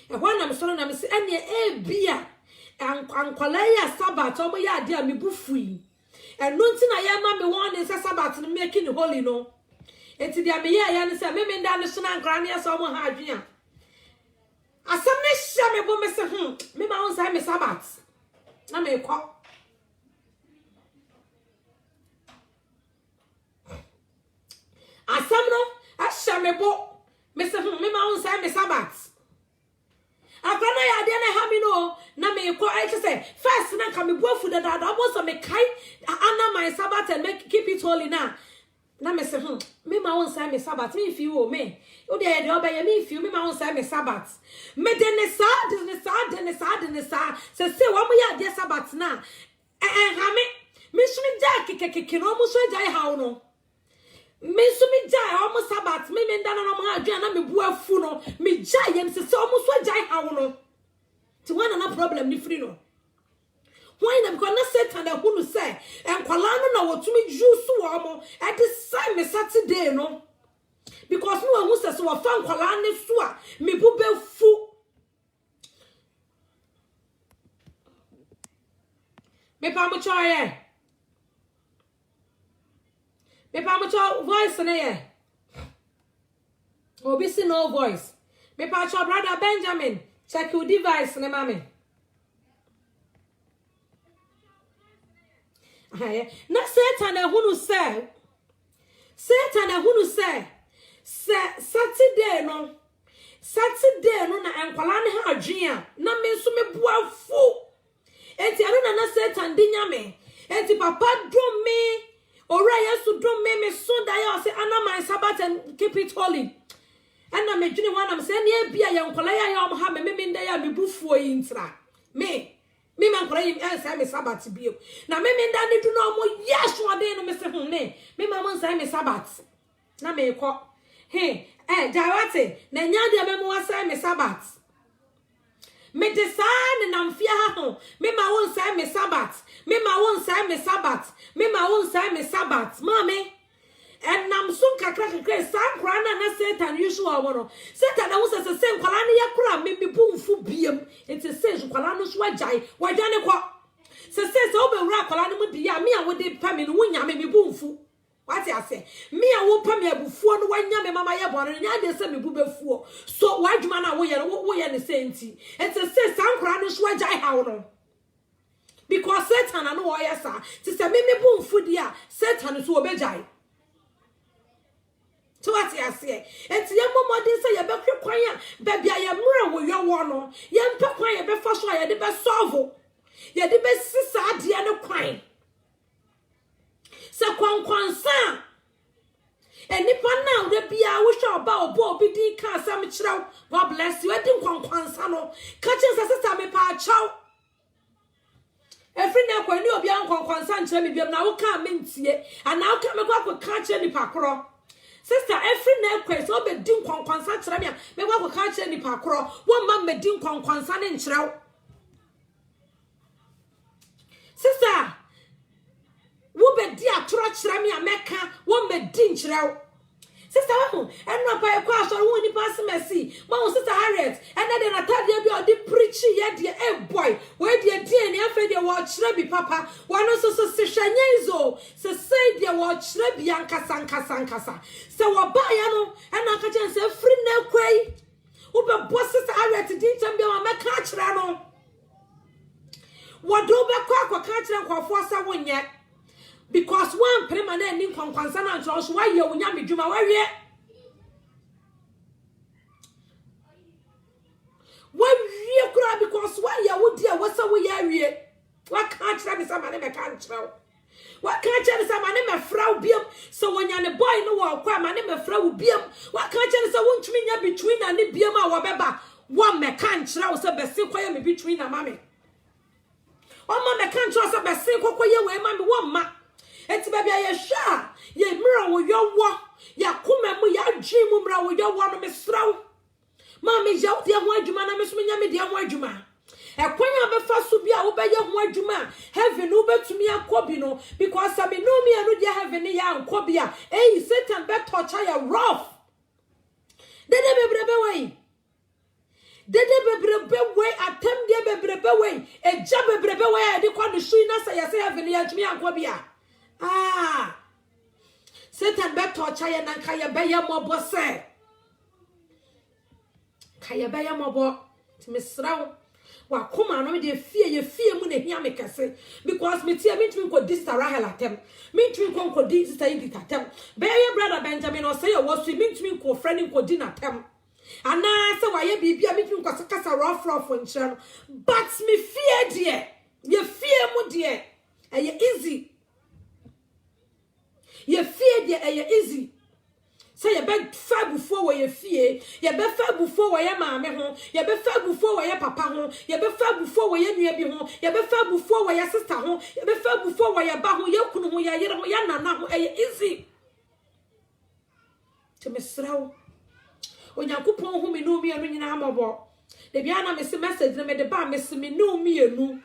And when I'm sorry na me say ene bia ankwala ya Sabbath o mo ya ade a me bufui. And no nti na ye ma me won say Sabbath no making holy no. Enti dia me ya ne say me nda ne so na ankra ne so mo ha adwen a. Asam ne hia me bo me say me ma won say me Sabbath. Na me kwa Asam no ashamebo me se me ma won say me Sabbath akrana ya de na ha mi no na me ko I say first na ka me boafu da almost so me kai honor my Sabbath and keep it holy na me se me ma won say me Sabbath me fi wo me o de obey me fi me ma won say me Sabbath me de ne sa se wo mo ya de Sabbath na ha me so me ja kekeke no mo so ja ha no me so me jai almost Sabbath me nda no mo adwan na me buafu no me jai yem se almost so jai ha no ti wana na problem ni free no why na because na Satan da hunu say enkwala no na wotumi juice wo mo e de say me Saturday no because no hu se so wo fa enkwala ne so a me bu be fu me pa mo choye me pa mo cho voice na ye obi si no voice me pa cho brother Benjamin check your device na mama na Satan ehunu say Saturday no na enkwala ne ha adwen a na me so me boafu enti anu na Satan di nyame enti papa drum me ora yesu drum me so da ya say honor my Sabbath and keep it holy and na me dwene wana me say na bia ye enkwala ya om ha me nda ya me bufuo yi ntra me man kora yi say me Sabbath bio na me nda ne du no mo yes wode no me say me ma say me Sabbath na me ko Jawate na nya de me mo say me Sabbath me design na mfia ha ho me ma won say me Sabbath me ma won say me Sabbath me ma won say me Sabbath mame and nam sun kakra san kra na Satan usual wono Satan na won say sen kwala ne yakura me bu mfu biem enti say kwala no so agyae wadwane kwa say so be wura kwala no mu dia me a wode pa me no wonya me bu mfu what I say me a wo pa me abufuo no wanya me mama ye bono nya de say me bu befuo so wadwuma na wo ye ne senti enti say san kra no so agyae hawo no because Satan na no wo ye sa ti say me bu mfu dia Satan so obegyae to what I say enti ye momodin say ye be kwekwan a baby aye mra wo yo wo no ye mpe kwan ye be fa so ye de be solve ye de be sisa ade ne kwan se kwankwansa enipa na wo bia wo hwe oba obo obi din ka asam kyerɛw God bless you edi nkwankwansa no ka kyerɛ sister me pa achaw every na kwani obi nkwankwansa nkyerɛ me biam na wo ka mentie ana wo ka me kwa ka kyerɛ nipa koro sister every na kwani so be din nkwankwansa kyerɛ me kwa ka kyerɛ nipa koro wo ma me din nkwankwansa ne nkyerɛw sister wo be di atoro kyerɛ me ameka wo me din kyerɛw sister wo eno pa ekwa so wo ni pass mercy ma wo sister Harriet ena de na tade bi odi preach ye de boy we de die ni afa de wo kyerɛ bi papa wono so se hwanyenzo se say de wo kyerɛ bi ankasa se wo ba ya no ena ka kyerɛ se free na kwai wo be bo sister Harriet din tambia ma meka kyerɛ no wo do be kwa ka kyerɛ kwafo sa wonye because one permanent nin kwankwansa na nso so waye wonya medwuma wawie kura because waye wodi a wasa wo ya wie wa ka kira bi sama ne me ka nkyerɛw wa ka kira bi sama ne me frau biam so wonya ne boy no wo kwa ma ne me frau biam wa ka kira so wontumi nya between na ne biam a wo beba wo me ka nkyerɛw so bese kwaye me between na mame o ma me ka nkyerɛw so bese kwaye we ma me wo ma eti baby aye sha ye mra wo yowo ya kuma mu ya dwi mu mra wo yowo no mesraw ma me je wo de ho adwuma na me so nya me de ho adwuma ekwanya be fa so bi a wo be ye ho adwuma heaven wo betumi akobi no because me no me anu de heaven ya ankobi a Satan be torture ya rough dede bebrebe we atem de bebrebe we eja bebrebe we e de kwa no shui na say heaven ya tumi ankobi a Satan be torture ye nan kaya be ye mobo se kaya be ye mobo timesraw wa koma no me de fie mu na hia me kase because me tie me tumi ko sister Rahel atem me tumi ko di sister Edith atem be ye brother Benjamin o say ye wo so me tumi ko friend ko di na atem ana se wa ye bibia me tumi ko kasa rough nkyerɛ but me fie de ye fie mu de eye easy ye fie de easy say ye be fa before we ye fie ye be fa before we ye maame ho ye be fa before we ye papa ho ye be fa before we ye nua bi ho ye be fa before we ye sister ho ye be fa before we ye ba ho ye kunu ho ye yere ho ye nana ho easy to mesraw onyankopon hu me no mi anu nyina amabo de bia na me se message na me de ba me se me no mi enu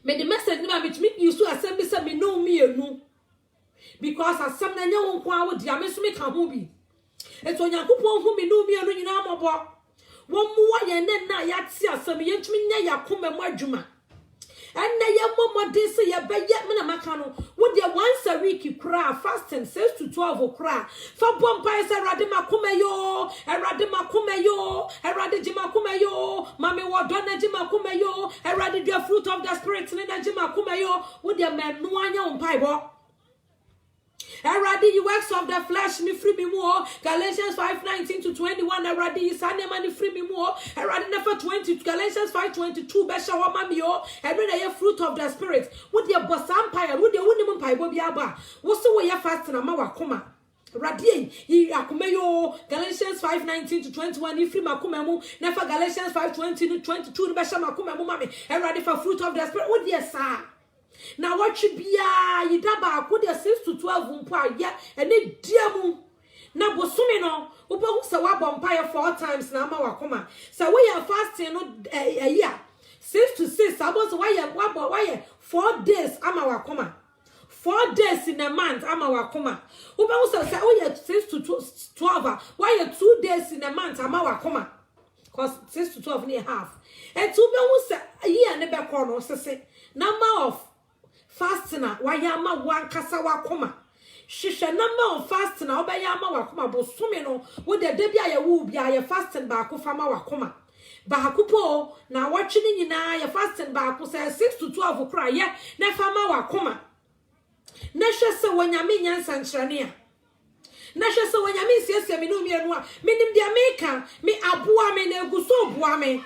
me de message na me tumi use asem bi se me no mi enu because asam na nya won kwa wo dia me so me ka ho bi eto nyankopon hu me no mi anu nyina amabo wo mu wa ye ne na ya ti asam ye ntumi nya yakoma mu adwuma enna ye momode se ye be ye me na maka no wo dia once a week kra fasting 6 to 12 kra fa bompa se rade makoma yo erade makoma yo erade jimakoma yo mame wo do na jimakoma yo erade the fruit of the spirit na jimakoma yo wo dia me no anya umpai bo Eradi, you works of the flesh, me free me more. Galatians 5:19 to 21. Eradi, you sane money free me more. Eradi, never 20. Galatians 5:22. Besha wa mami yo. Eradi, ye fruit of the spirit. Would your boss empire? Would your winning pie bobi aba? What's the way you fasting a mawa kuma? Radi, ye akumeyo. Galatians 5:19 to 21. You free makumemu. Never Galatians 5:20 to 22. Besha makumemu mami. Eradi for fruit of the spirit. Would ye sa? Now what should be yidaba ko de 6 to 12 mpo aya ene diamu na bosome no obo se wa bompa 4 times na ma wakoma se we ya fasting no year 6 to 6 abos wa 4 days ama wakoma 4 days in a month ama wakoma obo se we 6 to 12 wa 2 days in a month ama wakoma cause 6 to 12 and a half and to be se year ne be ko no sese number of fasting wayama wankasa wakoma hwehwe number of fasting obayama wakoma bosome no wo de bia ye wo bia ye fasting ba ko fama wakoma ba kupo na watwe ni nyina ye fasting ba ko say 6 to 12 kra ye na fama wakoma na hwe se wonyame nyansa nkyerane a na hwe se wonyame siesie me no mi anu a menim dia meka me aboa me na eguso boa me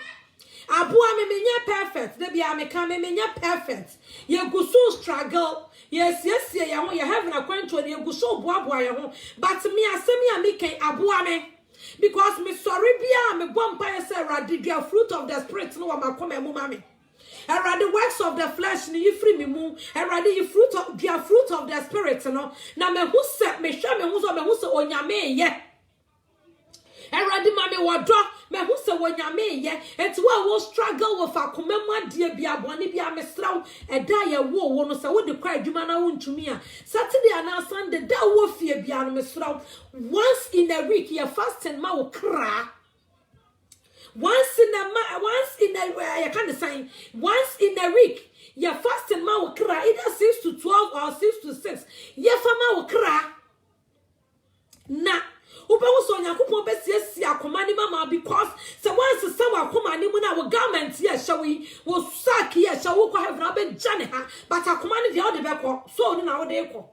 Abua me perfect. They be me come me perfect. Ye go so struggle. Yes, ye having a control. Ye go so boa ye home. But me asemi me can abua me. Because me sorry bia me bompa say radi the fruit of the spirit no ma come mu mame. Erade the works of the flesh ni free me mu. Erade the fruit of the spirit no. Na me hu se me hwe me hu so onyame ye. Erade mame wodo me hu se wonyame ye. Enti wo struggle with akomemu ade bia bone bia me sraw eda ye wo no se wo de kwa adwuma na wo ntumi a. Saturday and Sunday da wo fie bia no me sraw. Once in a week you fasting ma wo kra. Once in a week, you're fasting ma kra either 6 to 12 or 6 to 6. Ye fama kra. Na ube so Yakupon besi akomani mama because so once some akomani mu na wo garment here shawi wo sack here shawo ko have na be jane ha but akomani dia o de be so ni na wo de ko.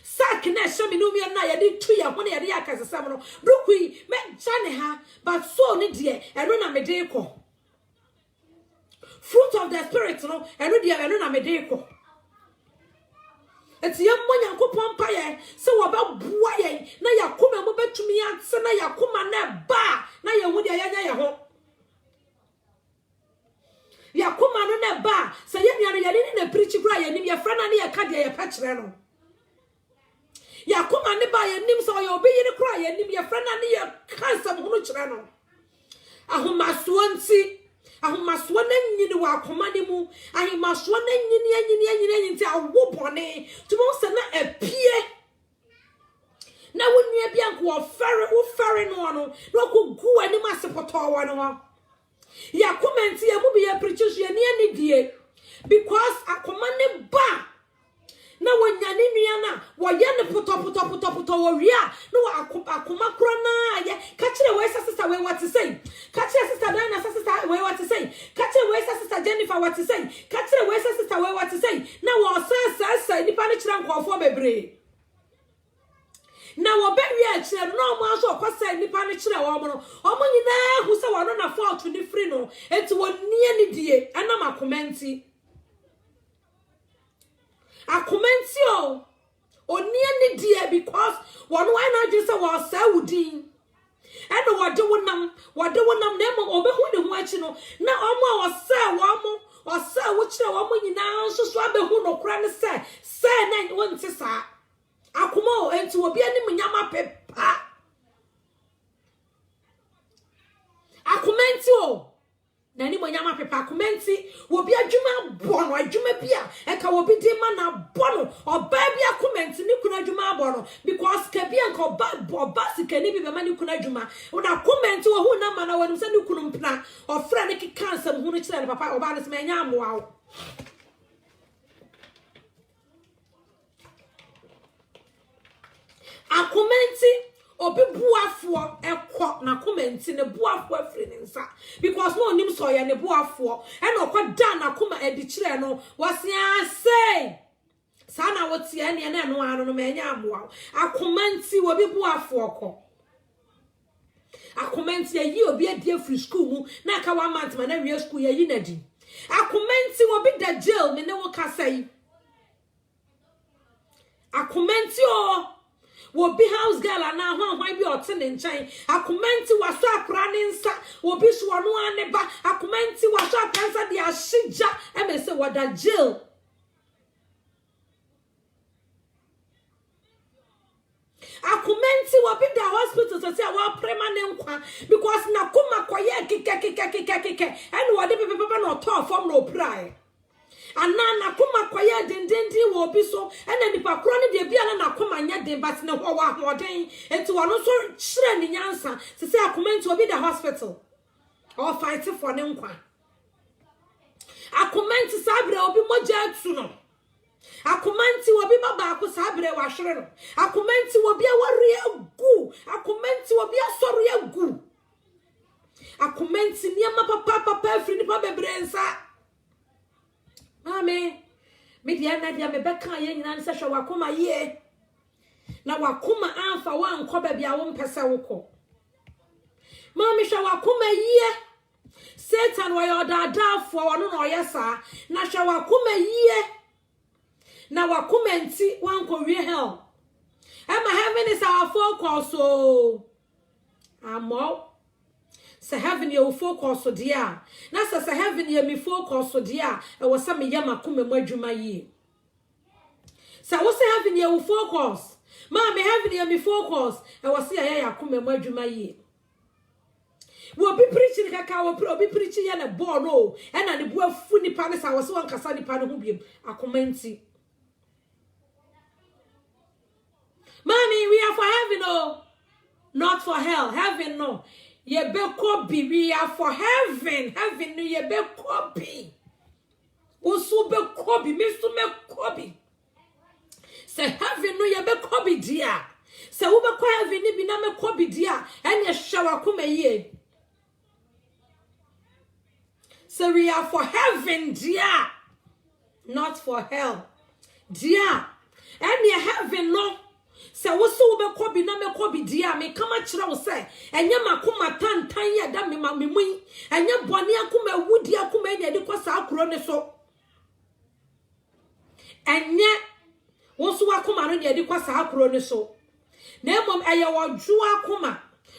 Sack na shami no mi na ye de tu ya ho na ye de akasesam no brokui me jane ha but so ni de ero na me de ko fruit of the spirit no ero na me de ko eti ye mo Yankopon pa ye se wo ba bua ye na yakoma mo betumi ase na yakoma na ba na ye hu de ye ho yakoma no na ba se ye nua no ye ni na preach kura ye nim ye fra na ye ka de ye pa kire no yakoma ne ba ye nim so ye obi yiri kura ye nim ye fra na ne ye kansa mo no kire no ahomaso nti ahomaso na nyini wa akoma ne mu ahomaso na nyini nti awo bone tumo se na apie na wonua bia nko wo fere no ko gu ani masepoto wo no ya comment ye mu bi ye preach ye ne ani die because akoma ne ba na wonyane nua na wo ye ne poto wo ria no akoma kro na ye ka kire we sister we what to say ka kire sister Diana sister we what to say ka kire we sister Jennifer what to say ka kire we sister we what to say na wo say nipa ne kire nkofo bebre na wo be wi a kire no mo aso kwasa nipa ne kire wo mo no omo nyina hu se wo no na fault ni free no enti wo nie ni die ana ma commenti akomenti o oni ani die because one why na just say wa sa wudin and wode wonam na mo obehu ne ho achi no na omo wa sa wo kire wo mo nyina so so abehu no kra ne se na wonte sa akoma o enti obi ani munyama pepa akomenti o na ni monyama pepa komenti wo bi adwuma bono adwuma bia e ka wo bi di ma na bono oba bia komenti ni kuna adwuma bono because ka bia nka oba sika ni bi be ma ni kuna adwuma una komenti wo hu na ma na wonu se ni kunu mpna ofra ne ki cancer hu ni kire ne papa oba ne se menya amoa wo akomenti obi buafo ekọ na komenti ne buafo afri ne nsa because no onim so ye ne buafo e na okọ da na koma edi kire no wasia say sana wotie ne na no ano no menya amoa akomenti obi buafo okọ akomenti ye yi obi adi afri school mu na aka 1 month ma na wie school ye yi na di akomenti obi da jail me ne wo kasai akomenti o wo be house girl ana hwan bi otene nchan akomenti waso akra ne nsa wo bi so no ane ba akomenti waso akansa de ahija emese wada jail akomenti wo bi da hospital so say wa permanent nkwa because na kuma koye kike and wo de pepe na oto form no prai anana kuma kwaya dendendi wo bi so ena nipa kro ne de bia na kuma nya den but ne ho wa hoden enti wono so kire ni nyansa se se akomenti obi da hospital or fight for ne nkwa akomenti sabre obi moja atu no akomenti obi baba ko sabre wa hwere no akomenti obi aware agu akomenti obi asore agu akomenti niama papa afri nipa bebrensa Mame, media na dia mebeka ye nyina nse hwe wakoma ye na wakoma amfa wa nko ba bia wo mpese woko Mame hwe wakoma ye Satan wa yodada for wano no yesa na hwe wakoma yie na wakoma nti wanko wie hell. Emma heaven is our focus so amo se heaven you focus so dia na se heaven you me focus so dia e wo se me yama koma mu adwuma yie. Se wo se heaven you focus ma me heaven you me focus e wo se ya koma mu adwuma yie. Wo bi preaching kaka wo bi preaching ya na board no e na ne bo afu nipa ne sa wo se won kasa nipa ne ho biem akomenti. Mommy, we are for heaven, oh, not for hell. Heaven, no. Ye be kobi, we are for heaven. Heaven, no, ye be kobi. Usu be kobi, misu me kobi. Say heaven, no, ye be kobi dia. Say ube kwa heaven, ni bina me kobi dia. And ye shawa kume ye. So we are for heaven, dia, not for hell, dia. And ye heaven, no. Se wo so be kobi na me kobi dia me kama kire wo se enye makoma tantan ya da me ma me mu enye bone akoma wudi akoma nya de kwasa akoro ne so enye wo so akoma no de kwasa akoro ne so na emom eye wo ju akoma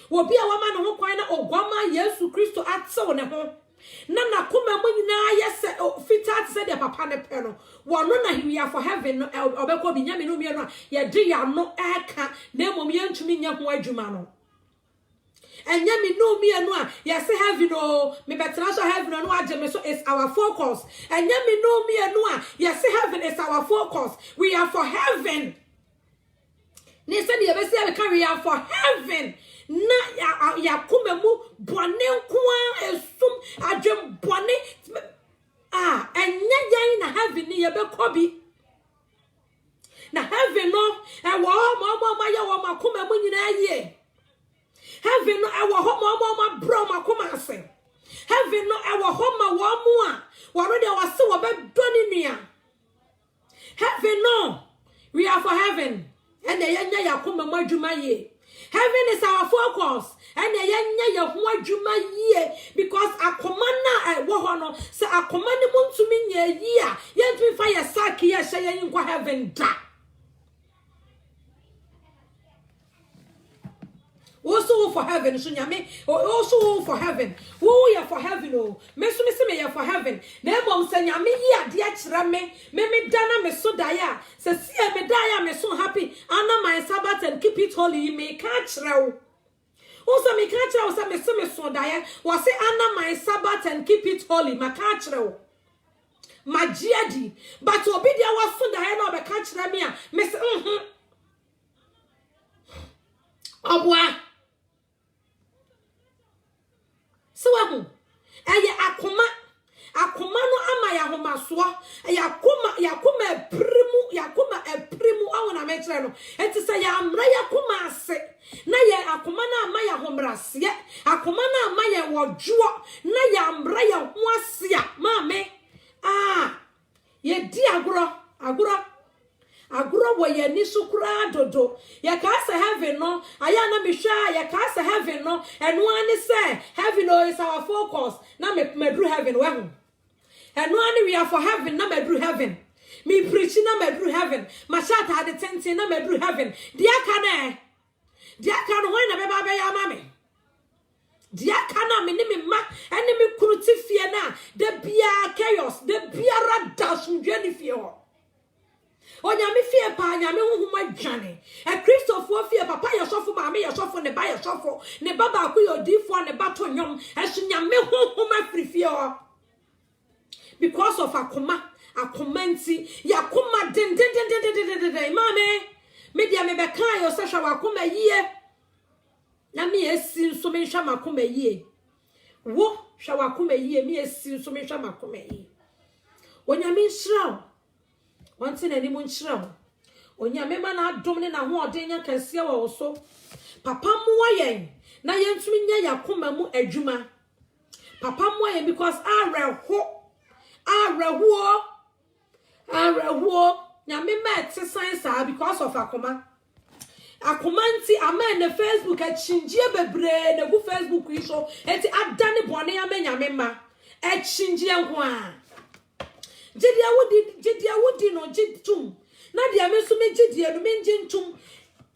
wo bia wa ma ne ho kwan na ogwama Yesu Kristo atsew ne ho na kuma mu nyina yese fitat se de papa ne pe no wono na we are for heaven no obekọ bi nyame no mi no ye de ya no eka na emom ye ntumi nya ho adwuma no enya mi no mi no a yes heaven no me betra so heaven no age me so is our focus enya mi no mi no a yes heaven is our focus we are for heaven ni se de be se be we are for heaven na ya kuma mu bone nkoa esum adwem bone enya yan na heaven ni ye be kobi na heaven no e wo ma ya wo makoma mu nyina ye heaven no e wo ho ma bro makoma ase heaven no e wo ho ma wo mu a wo re de wo se wo be doni nua heaven no we are for heaven and enya ya kuma mu adwuma ye. Heaven is our focus. And ye adwuma ye because akomana wo ho no se akomane montumi nya yi a ye ntumi fa ye saki ye hye ye nkwa heaven da. Also for heaven so nyame also for heaven. Who ye for heaven oh. Me so me se me ye for heaven. Na emom se nyame yi ade a kire me dana me so daya. Se see me daya me so happy. Honor my Sabbath and keep it holy. Me ka kire wo. Also me ka kire wo se me so daya. Was say honor my Sabbath and keep it holy. Ma ka kire wo. Ma jiadi. But obi dia was so daya na be ka kire me a. Me se Obwa. So ahu eye akoma no ama ya homaso yakoma eprimu awona metre no enti se ya amra yakoma ase na ye akoma na ama ya homrase akoma na ama ya wojuo na ya amra ya ho ase a mame ye di agro wo ye ni sukura dodo ye ka se heaven no aya na me hwa ye ka se heaven no eno ani se heaven no is our focus na me medru heaven we ho eno ani we are for heaven na medru heaven me preach na medru heaven ma shata ade tenten na medru heaven dia ka no when na be ba be ya mame dia ka na me ni me ma ene me kuruti fie na de bia chaos de bia radasundwe ni fie ho Onyame fie pa nyame huhuma dwane e Christopher fie papa ye sofo ma me ye sofo ne ba ye sofo ne baba akọ ye odifo ne ba to nyom e so nyame huhuma frifie o because of akoma nti yakoma den mame me dia me be kan yo se hwa akoma yie na me esi so me hwa makoma yie wo hwa akoma yie me esi so me hwa makoma yie onyame nshira Wanti na ni mu nchira onyame ma na adom ne na ho odenya kase wo so papa mu ayen na yentumi nya yakoma mu adwuma papa mu ayen because areho nyame ma ete sansa because of akoma akomanti amen na Facebook a chinjie bebre na gu Facebook yi so enti adane bone amenya mema e chinjie nko a jidia wodi no jitum na dia me so me jidia no me njintum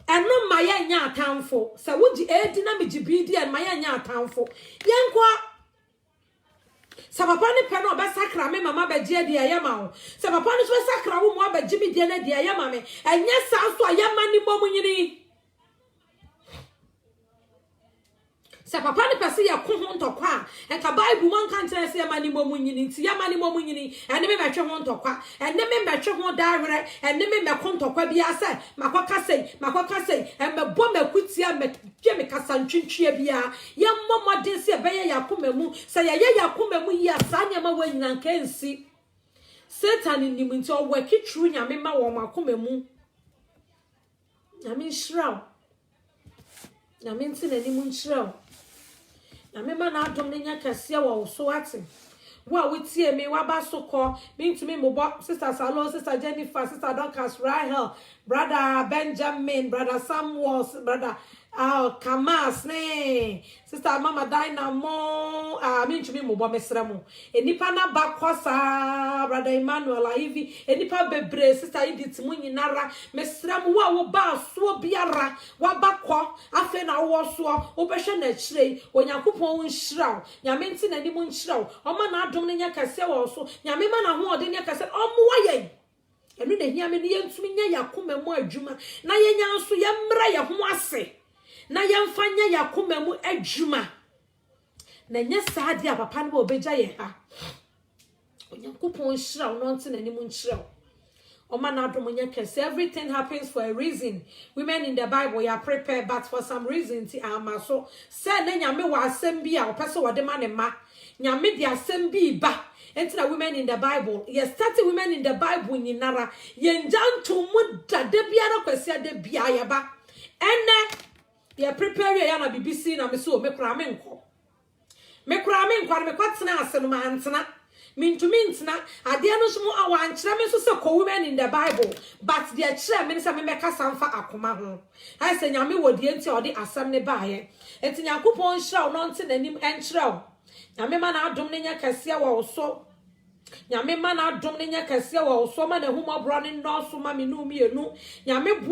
eno ma ya nya atamfo se woji edi na me jibidi en ma ya nya atamfo yenkwa sa papa ne pe no be sakra me mama be je dia ya ma wo sa papa ne so sakra wo mo abaji mi dia na dia ya ma me enye sa so ayama ni mom nyini sa papa ne pese ya ko ho ntokwa enka bible man kan tell say yama ni mom nyini nti yama ni mom nyini ene me betwe ho ntokwa ene me betwe ho dawre ene me ko ntokwa bia se makwaka sei embe bo makutia me me kasa ntwintwie bia ye mmomode se be ye yakomemu se ye yakomemu yi asanya ma wanyina nkansi Satan ni nti o waki true nyame ma wo makomemu nyame nshiraw nyame nti na ni mu nshiraw nyame ma na adom ne nya kase wo so ate wa wetie me wa ba so ko me ntumi mo bo sister Salo, sister Jennifer, sister Dorcas, Rahel, brother Benjamin, brother Samuel, brother Kamas ne sister Mama Dynamo me ntumi mo bo mesramo enipa na ba kosa brother Emmanuel Ivi enipa bebre sister Edith munyinara mesramo wa wo ba so biara wa ba ko afa na wo so wo behwe na chire onyankopon nhiraw nyame nti na ni mu nhiraw o ma na adom ne nya kase wo so nyame ma na ho ode nya kase o mo waye enu na hia me ne yentumi nya yakoma mu adwuma na yenya nso yemra ye ho ase na yemfanya yakoma mu adwuma na nya saade a papa no obeja ye ha onyankopon nhiraw no nti na ni mu nhiraw o ma na adom nya kase everything happens for a reason. Women in the Bible you are prepared but for some reason ti amaso say na nyame wa asem bi a opese wo de ma ne ma nyame di asem bi ba entina women in the Bible yes 30 women in the Bible nyinara yenjanto mu dade biara kwase de bia ya ba ene ye prepare ya na BBC na me so me kra me nko me kwatena asem ma antena mintumintina ade no so mu awankyere me so se ko women in the Bible but the kyere me se me meka samfa akoma ho I say nyame wodi enti odi asem ne baaye enti yakopon hira no nte nanim enkyere nyame ma na adom ne nya kase wa so nyame ma na adom ne nya kase wa so ma na humobro ne no so ma me no mienu nyame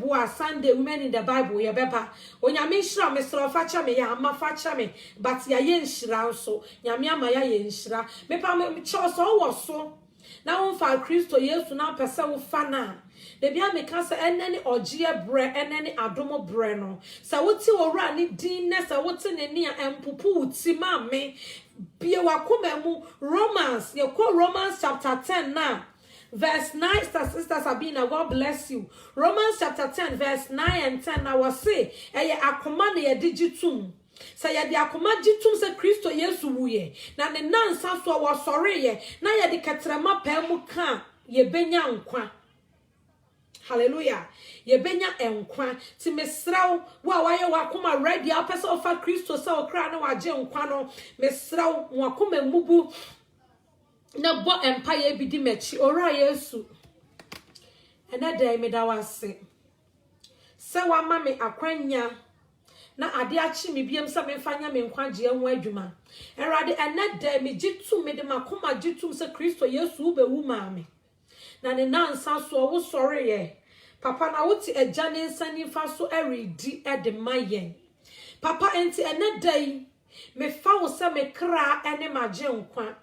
boa Sunday women in the Bible ye beba onyame nhira me sro facha me ya ama facha me but ya ye nhira so nyame ama ya ye nhira me pa me cho so wo so na won fa Kristo Yesu na pese wo fa na de bia me ka se enene ogie bre enene adomo bre no sa woti owura ni din na sa woti ne ni empupu uti ma me bia wakoma mu Romans chapter 10 na verse 9, Sister Sabina, God bless you. Romans chapter 10, verse 9 and 10. I was say, Eye akoma na ye digitum. Say ye di akoma digitum se Kristo Yesu wuye. Na ne nansa so wa sore ye. Na ye di katrama pa mu ka ye benya nkwa. Hallelujah. Ye benya enkwa. Ti mesraw wa ye wakoma ready apesa ofa Kristo se okra na waje nkwa no. Mesraw wakoma mubu. Na bo empire bi di mechi ora Yesu ena dai me da wase se wa ma me akwanya na ade achi me biem se me fanya me nkwaje ho adwuma erade ena dai me gitu me de makoma gitu se Kristo Yesu be wu ma me na ne nansa so wo sore ye papa na wuti ejane nsani fa so eredi e de mayen papa enti ena dai me fa wo se me kra ene maje nkwa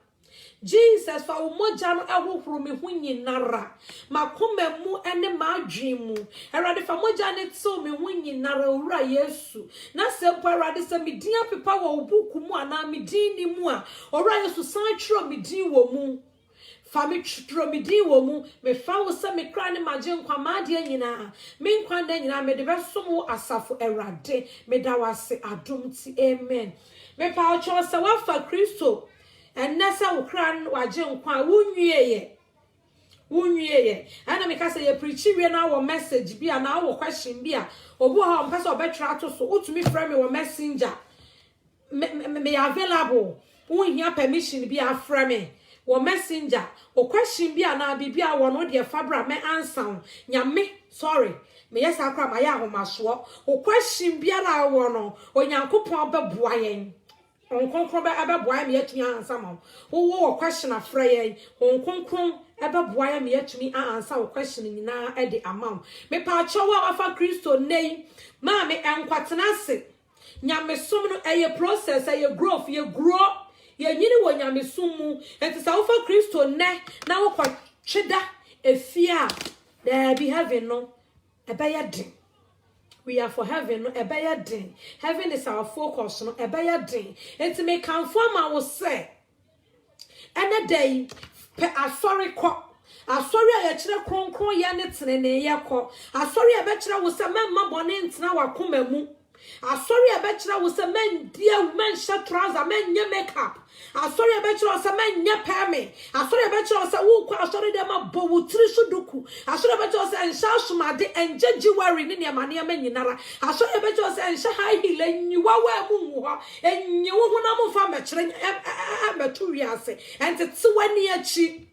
Jesus fa umoja no ehuru me hunyi nara makoma mu ene madwemu erade fa moja ne tso me hunyi nara owura Yesu na sempo erade se me din apepa wo buku mu ana me din ni mu a owura Yesu san tro me din wo mu fa me tro me din wo mu me fa wo se me kra ne maje nkwa maade nyina me nkwa nda nyina me de besom asafo erade me da wase adom ti amen me pa o cho se wa fa Kristo enesa ukran waje nkwa wunwie ana me ka say ye preach we na our message bia na our question bia obu ha mpesa obetwa to so utumi frame me messenger me available won hia permission bia frame wo messenger o question bi ana bibia wo no de fabra me answer nyame sorry me yes akra ma ya ahomaso o question biara wo no onyankopon beboa yen onkonkron be abeboa me yatumi answer ma wo question afra yen onkonkron ebeboa ya me yatumi answer wo question nyina e de amount me pa chowa afa Kristo nei ma me enkwatena se nyame som no eye process eye growth ye grow ye nyini wo nyame som mu enti sa afa Kristo ne na wo kwa tweda efia there be heaven no ebeye din. We are for heaven no ebeye din. Heaven is our focus no ebeye din. Enti me conform I will say any day pe asori ko asori a ye kire kronkron ye ne tenene ye ko asori a be kire wo se memma bone ntena wakoma mu asori a be kire wo se men dia men sha trouser men nye makeup asori a be kire wo se men nye peme asori a be kire wo se wo kwa asori de ma bo wo tiri suduku asori a be kire wo se ensha somade enjeji wari ne ne mane ma nyinara asori a be kire wo se ensha high heel enyiwa wa mu ho enyiwo ho na mo fa me kire metu wiase entete wani achi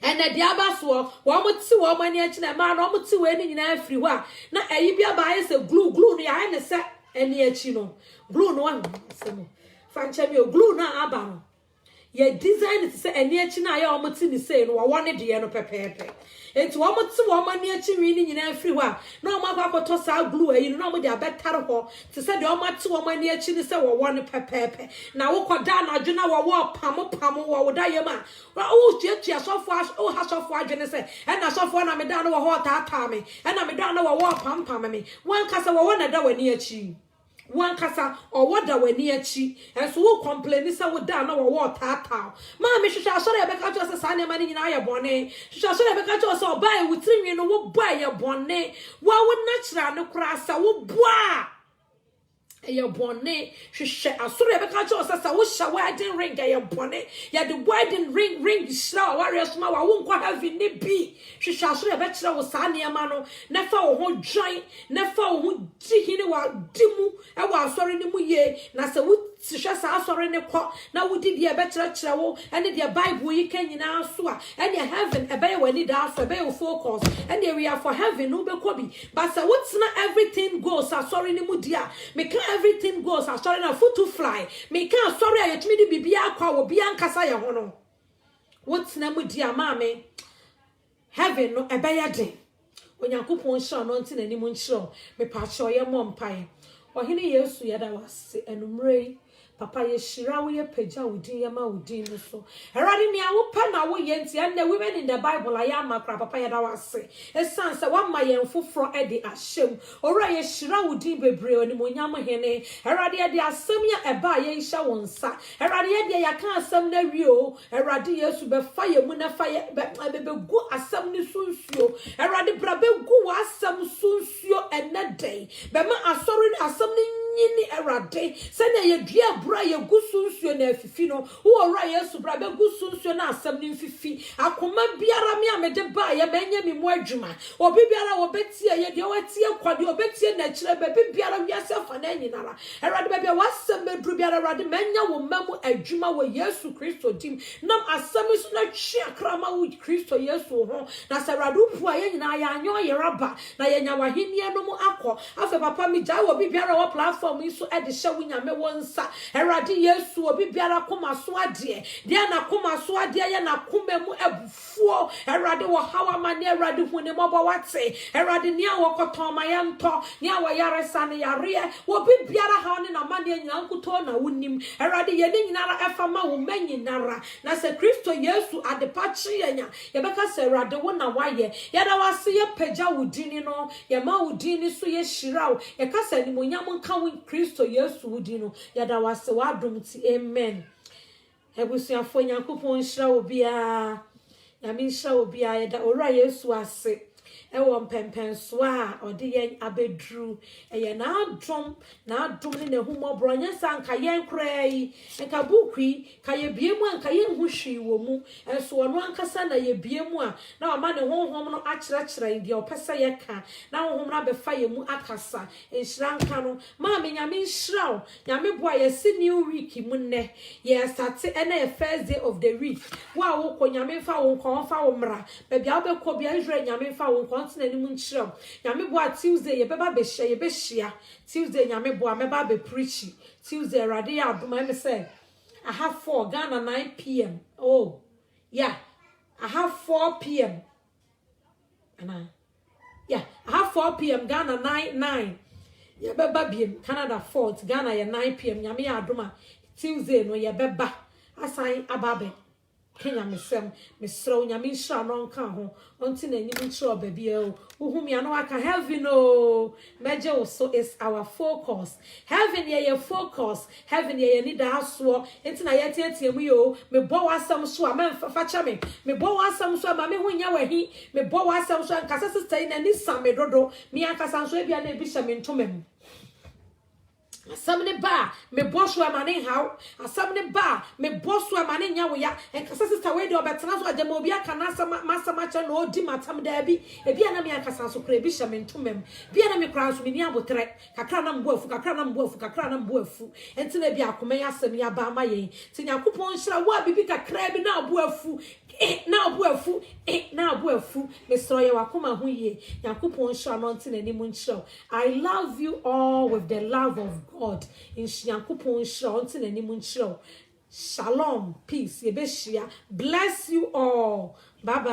ene dia baso wo mo ti wo mani achi na ma no mo ti we ni nyina afiri ho a na eyi bia ba ye se glue no ya ne se eni achi no glue no wa se mo fanche mi o glue na aba no ye design it se eni achi na ya o mo ti ni se no wo ne de no pepepe enti wo mo ti wo mani achi wi ni nyina afiri ho a na o ma kwakoto sa glue ayi no mo de abetare ho ti se de o ma ti wo mani achi ni se wo ne pepepe na wo koda na adwena wo pam wo da ye ma o tia sofo o ha sofo adwene se e na sofo na me da no wo ho ta me e na me da no wo pam me wan kasa wo na da wani achi wan kasa o woda wani achi enso wo complain se wo da na wo ta ma me hwehwe asore e be ka to se sa ne ma ni nyina ye bone hwehwe asore e be ka to se o ba e wutiri no wo boa ye bone wo natural no kura sa wo boa ye bone hwehwe asore e be ka to se sa wo hwa wedding ring ye bone ye the wedding ring sha warriors ma wa wo nkwa heavy ni bi hwehwe asore e be kire wo sa ne ma no na fa wo ho dwan na fa wo ho dihini wa dimu e wa asore ni mu ye na se wo hwehwe sa asore ne kɔ na wo di de be kire wo ene de bible yi kan nyina so a ene heaven e be wani da so e be your focus ene we are for heaven no be kɔ bi but se what's not everything goes asore ni mu dia me can everything goes asore na foot to fly me can asore a yetumi di bibia akwa wo bia nkasa ye ho no what's na mu dia ma me heaven no e be ya den onyankopon hye no nti na ni mu nkyerɛ me pa kye ye mo mpae ohene yesu yada wase enumrei papa ye shira wo ye pagya wodin ye ma wodin no so erade ne awo pa na wo ye nti and the women in the bible aya makra papa yada wase esan se wa ma ye mfoforo e de ahyem ora ye shira wodin bebre oni monyam hene erade ye de asem ya eba ye hya wonsa erade ye de ya kan asem na wi o erade yesu be fa ye mu na fa ye be gu asem ni sunsuo erade bra be gu wa asem sunsuo enedai be ma asori ni asem ni nyini erade se na ye dua bra ye gu sunsuo na afifi no wo ora yesu bra be gu sunsuo na asem ni mfifi akoma biara me amede ba ye menye mi mu adwuma obi biara wo betie ye de watie kwade obetie na kire be biara wiase fa na nyinara erade be wasem bedru biara erade menya wo mamu adwuma wo yesu kristo dim nam asem so na twa krama wo kristo yesu ho na se erade pu aye nyina ya anyo ye raba na ye nya wahenie no mu akọ afa papa mi ja wo bi biara wo platform yi so e de hye wo nyame wonsa erade yesu obi biara koma so ade dia na koma so ade ye na koma mu ebufuo erade wo hawa mane erade hu ne mobo wate erade ne awokoton mayento ne awoyaresa ne yare wo bi biara ha ne na mane nyina nkuto na wonim erade ye ne nyinara efama wo manyinara na se kristo yesu adepachi yenya ye beka se erade wo na waye ye da wase ye pagya wodini no ye ma wodini so ye shirawo ye kasa ni monyam nka wo kristo yesu wodino ye da wase wadom ti amen ebusuafo nyankopon hira obi a ya mi hira obi a ye da ora yesu ase ewo mpempenso a ode yen abedru eye na adom ne nehumobro nya sanka yen krai enka bukui ka ye biemu anka yen hu hwi wo mu enso ono ankasa na ye biemu a na oma ne honhom no akyerɛkyerɛ indi opesa ye ka na honhom na befa ye mu akasa enhyiranka no ma me nyame nhyiraw nyame boa ye si new week mu ne ye start na ye first day of the week wa wo ko nyame fa wo kon fa wo mra ba bia obekọ bia Israel nyame fa wo kon tena ni mu nhyiraw nyame boa Tuesday ye beba be hye ye be hia Tuesday nyame boa meba be preach Tuesday rade ya adoma me say I have 4 Ghana 9 p.m. Oh yeah, I have 4 p.m. and yeah, I have 4 p.m. Ghana 9 ye beba biem Canada 4 Ghana ye 9 p.m. nyame ya adoma Tuesday no ye beba asan ababe Kenya mesem mesro nyame nhira no nka ho onti na enyim nhira obabi e o uhumi ano aka heaven o meje wo so is our focus heaven ye focus heaven ye need aso enti na ye tietie mu yo me bo wasam so a me facha me bo wasam so ma me hunya wahi me bo wasam so nkasa sister na ni same dodo mi akasa so bia na ebi hye me ntomam Asamne ba me boss wa mane haw asamne ba me boss wa mane nya wo ya enkasa sister we de obetena so adema obi aka na masama cha no odi matam da bi ebi ana me akasa so kra bi hye me ntomam bi ana me kra so me ni abotre kakra na mbo afu kakra na mbo afu enti na bi akoma ya asem ya ba ma yen ti nyakopon hyira wo abibi kakra bi na abo afu na abu afu mesro ye wakoma hu ye yakopon hyira no enti na ni mu nhyira I love you all with the love of God in yakopon hyira enti na ni mu nhyira shalom peace ye be hia bless you all bye bye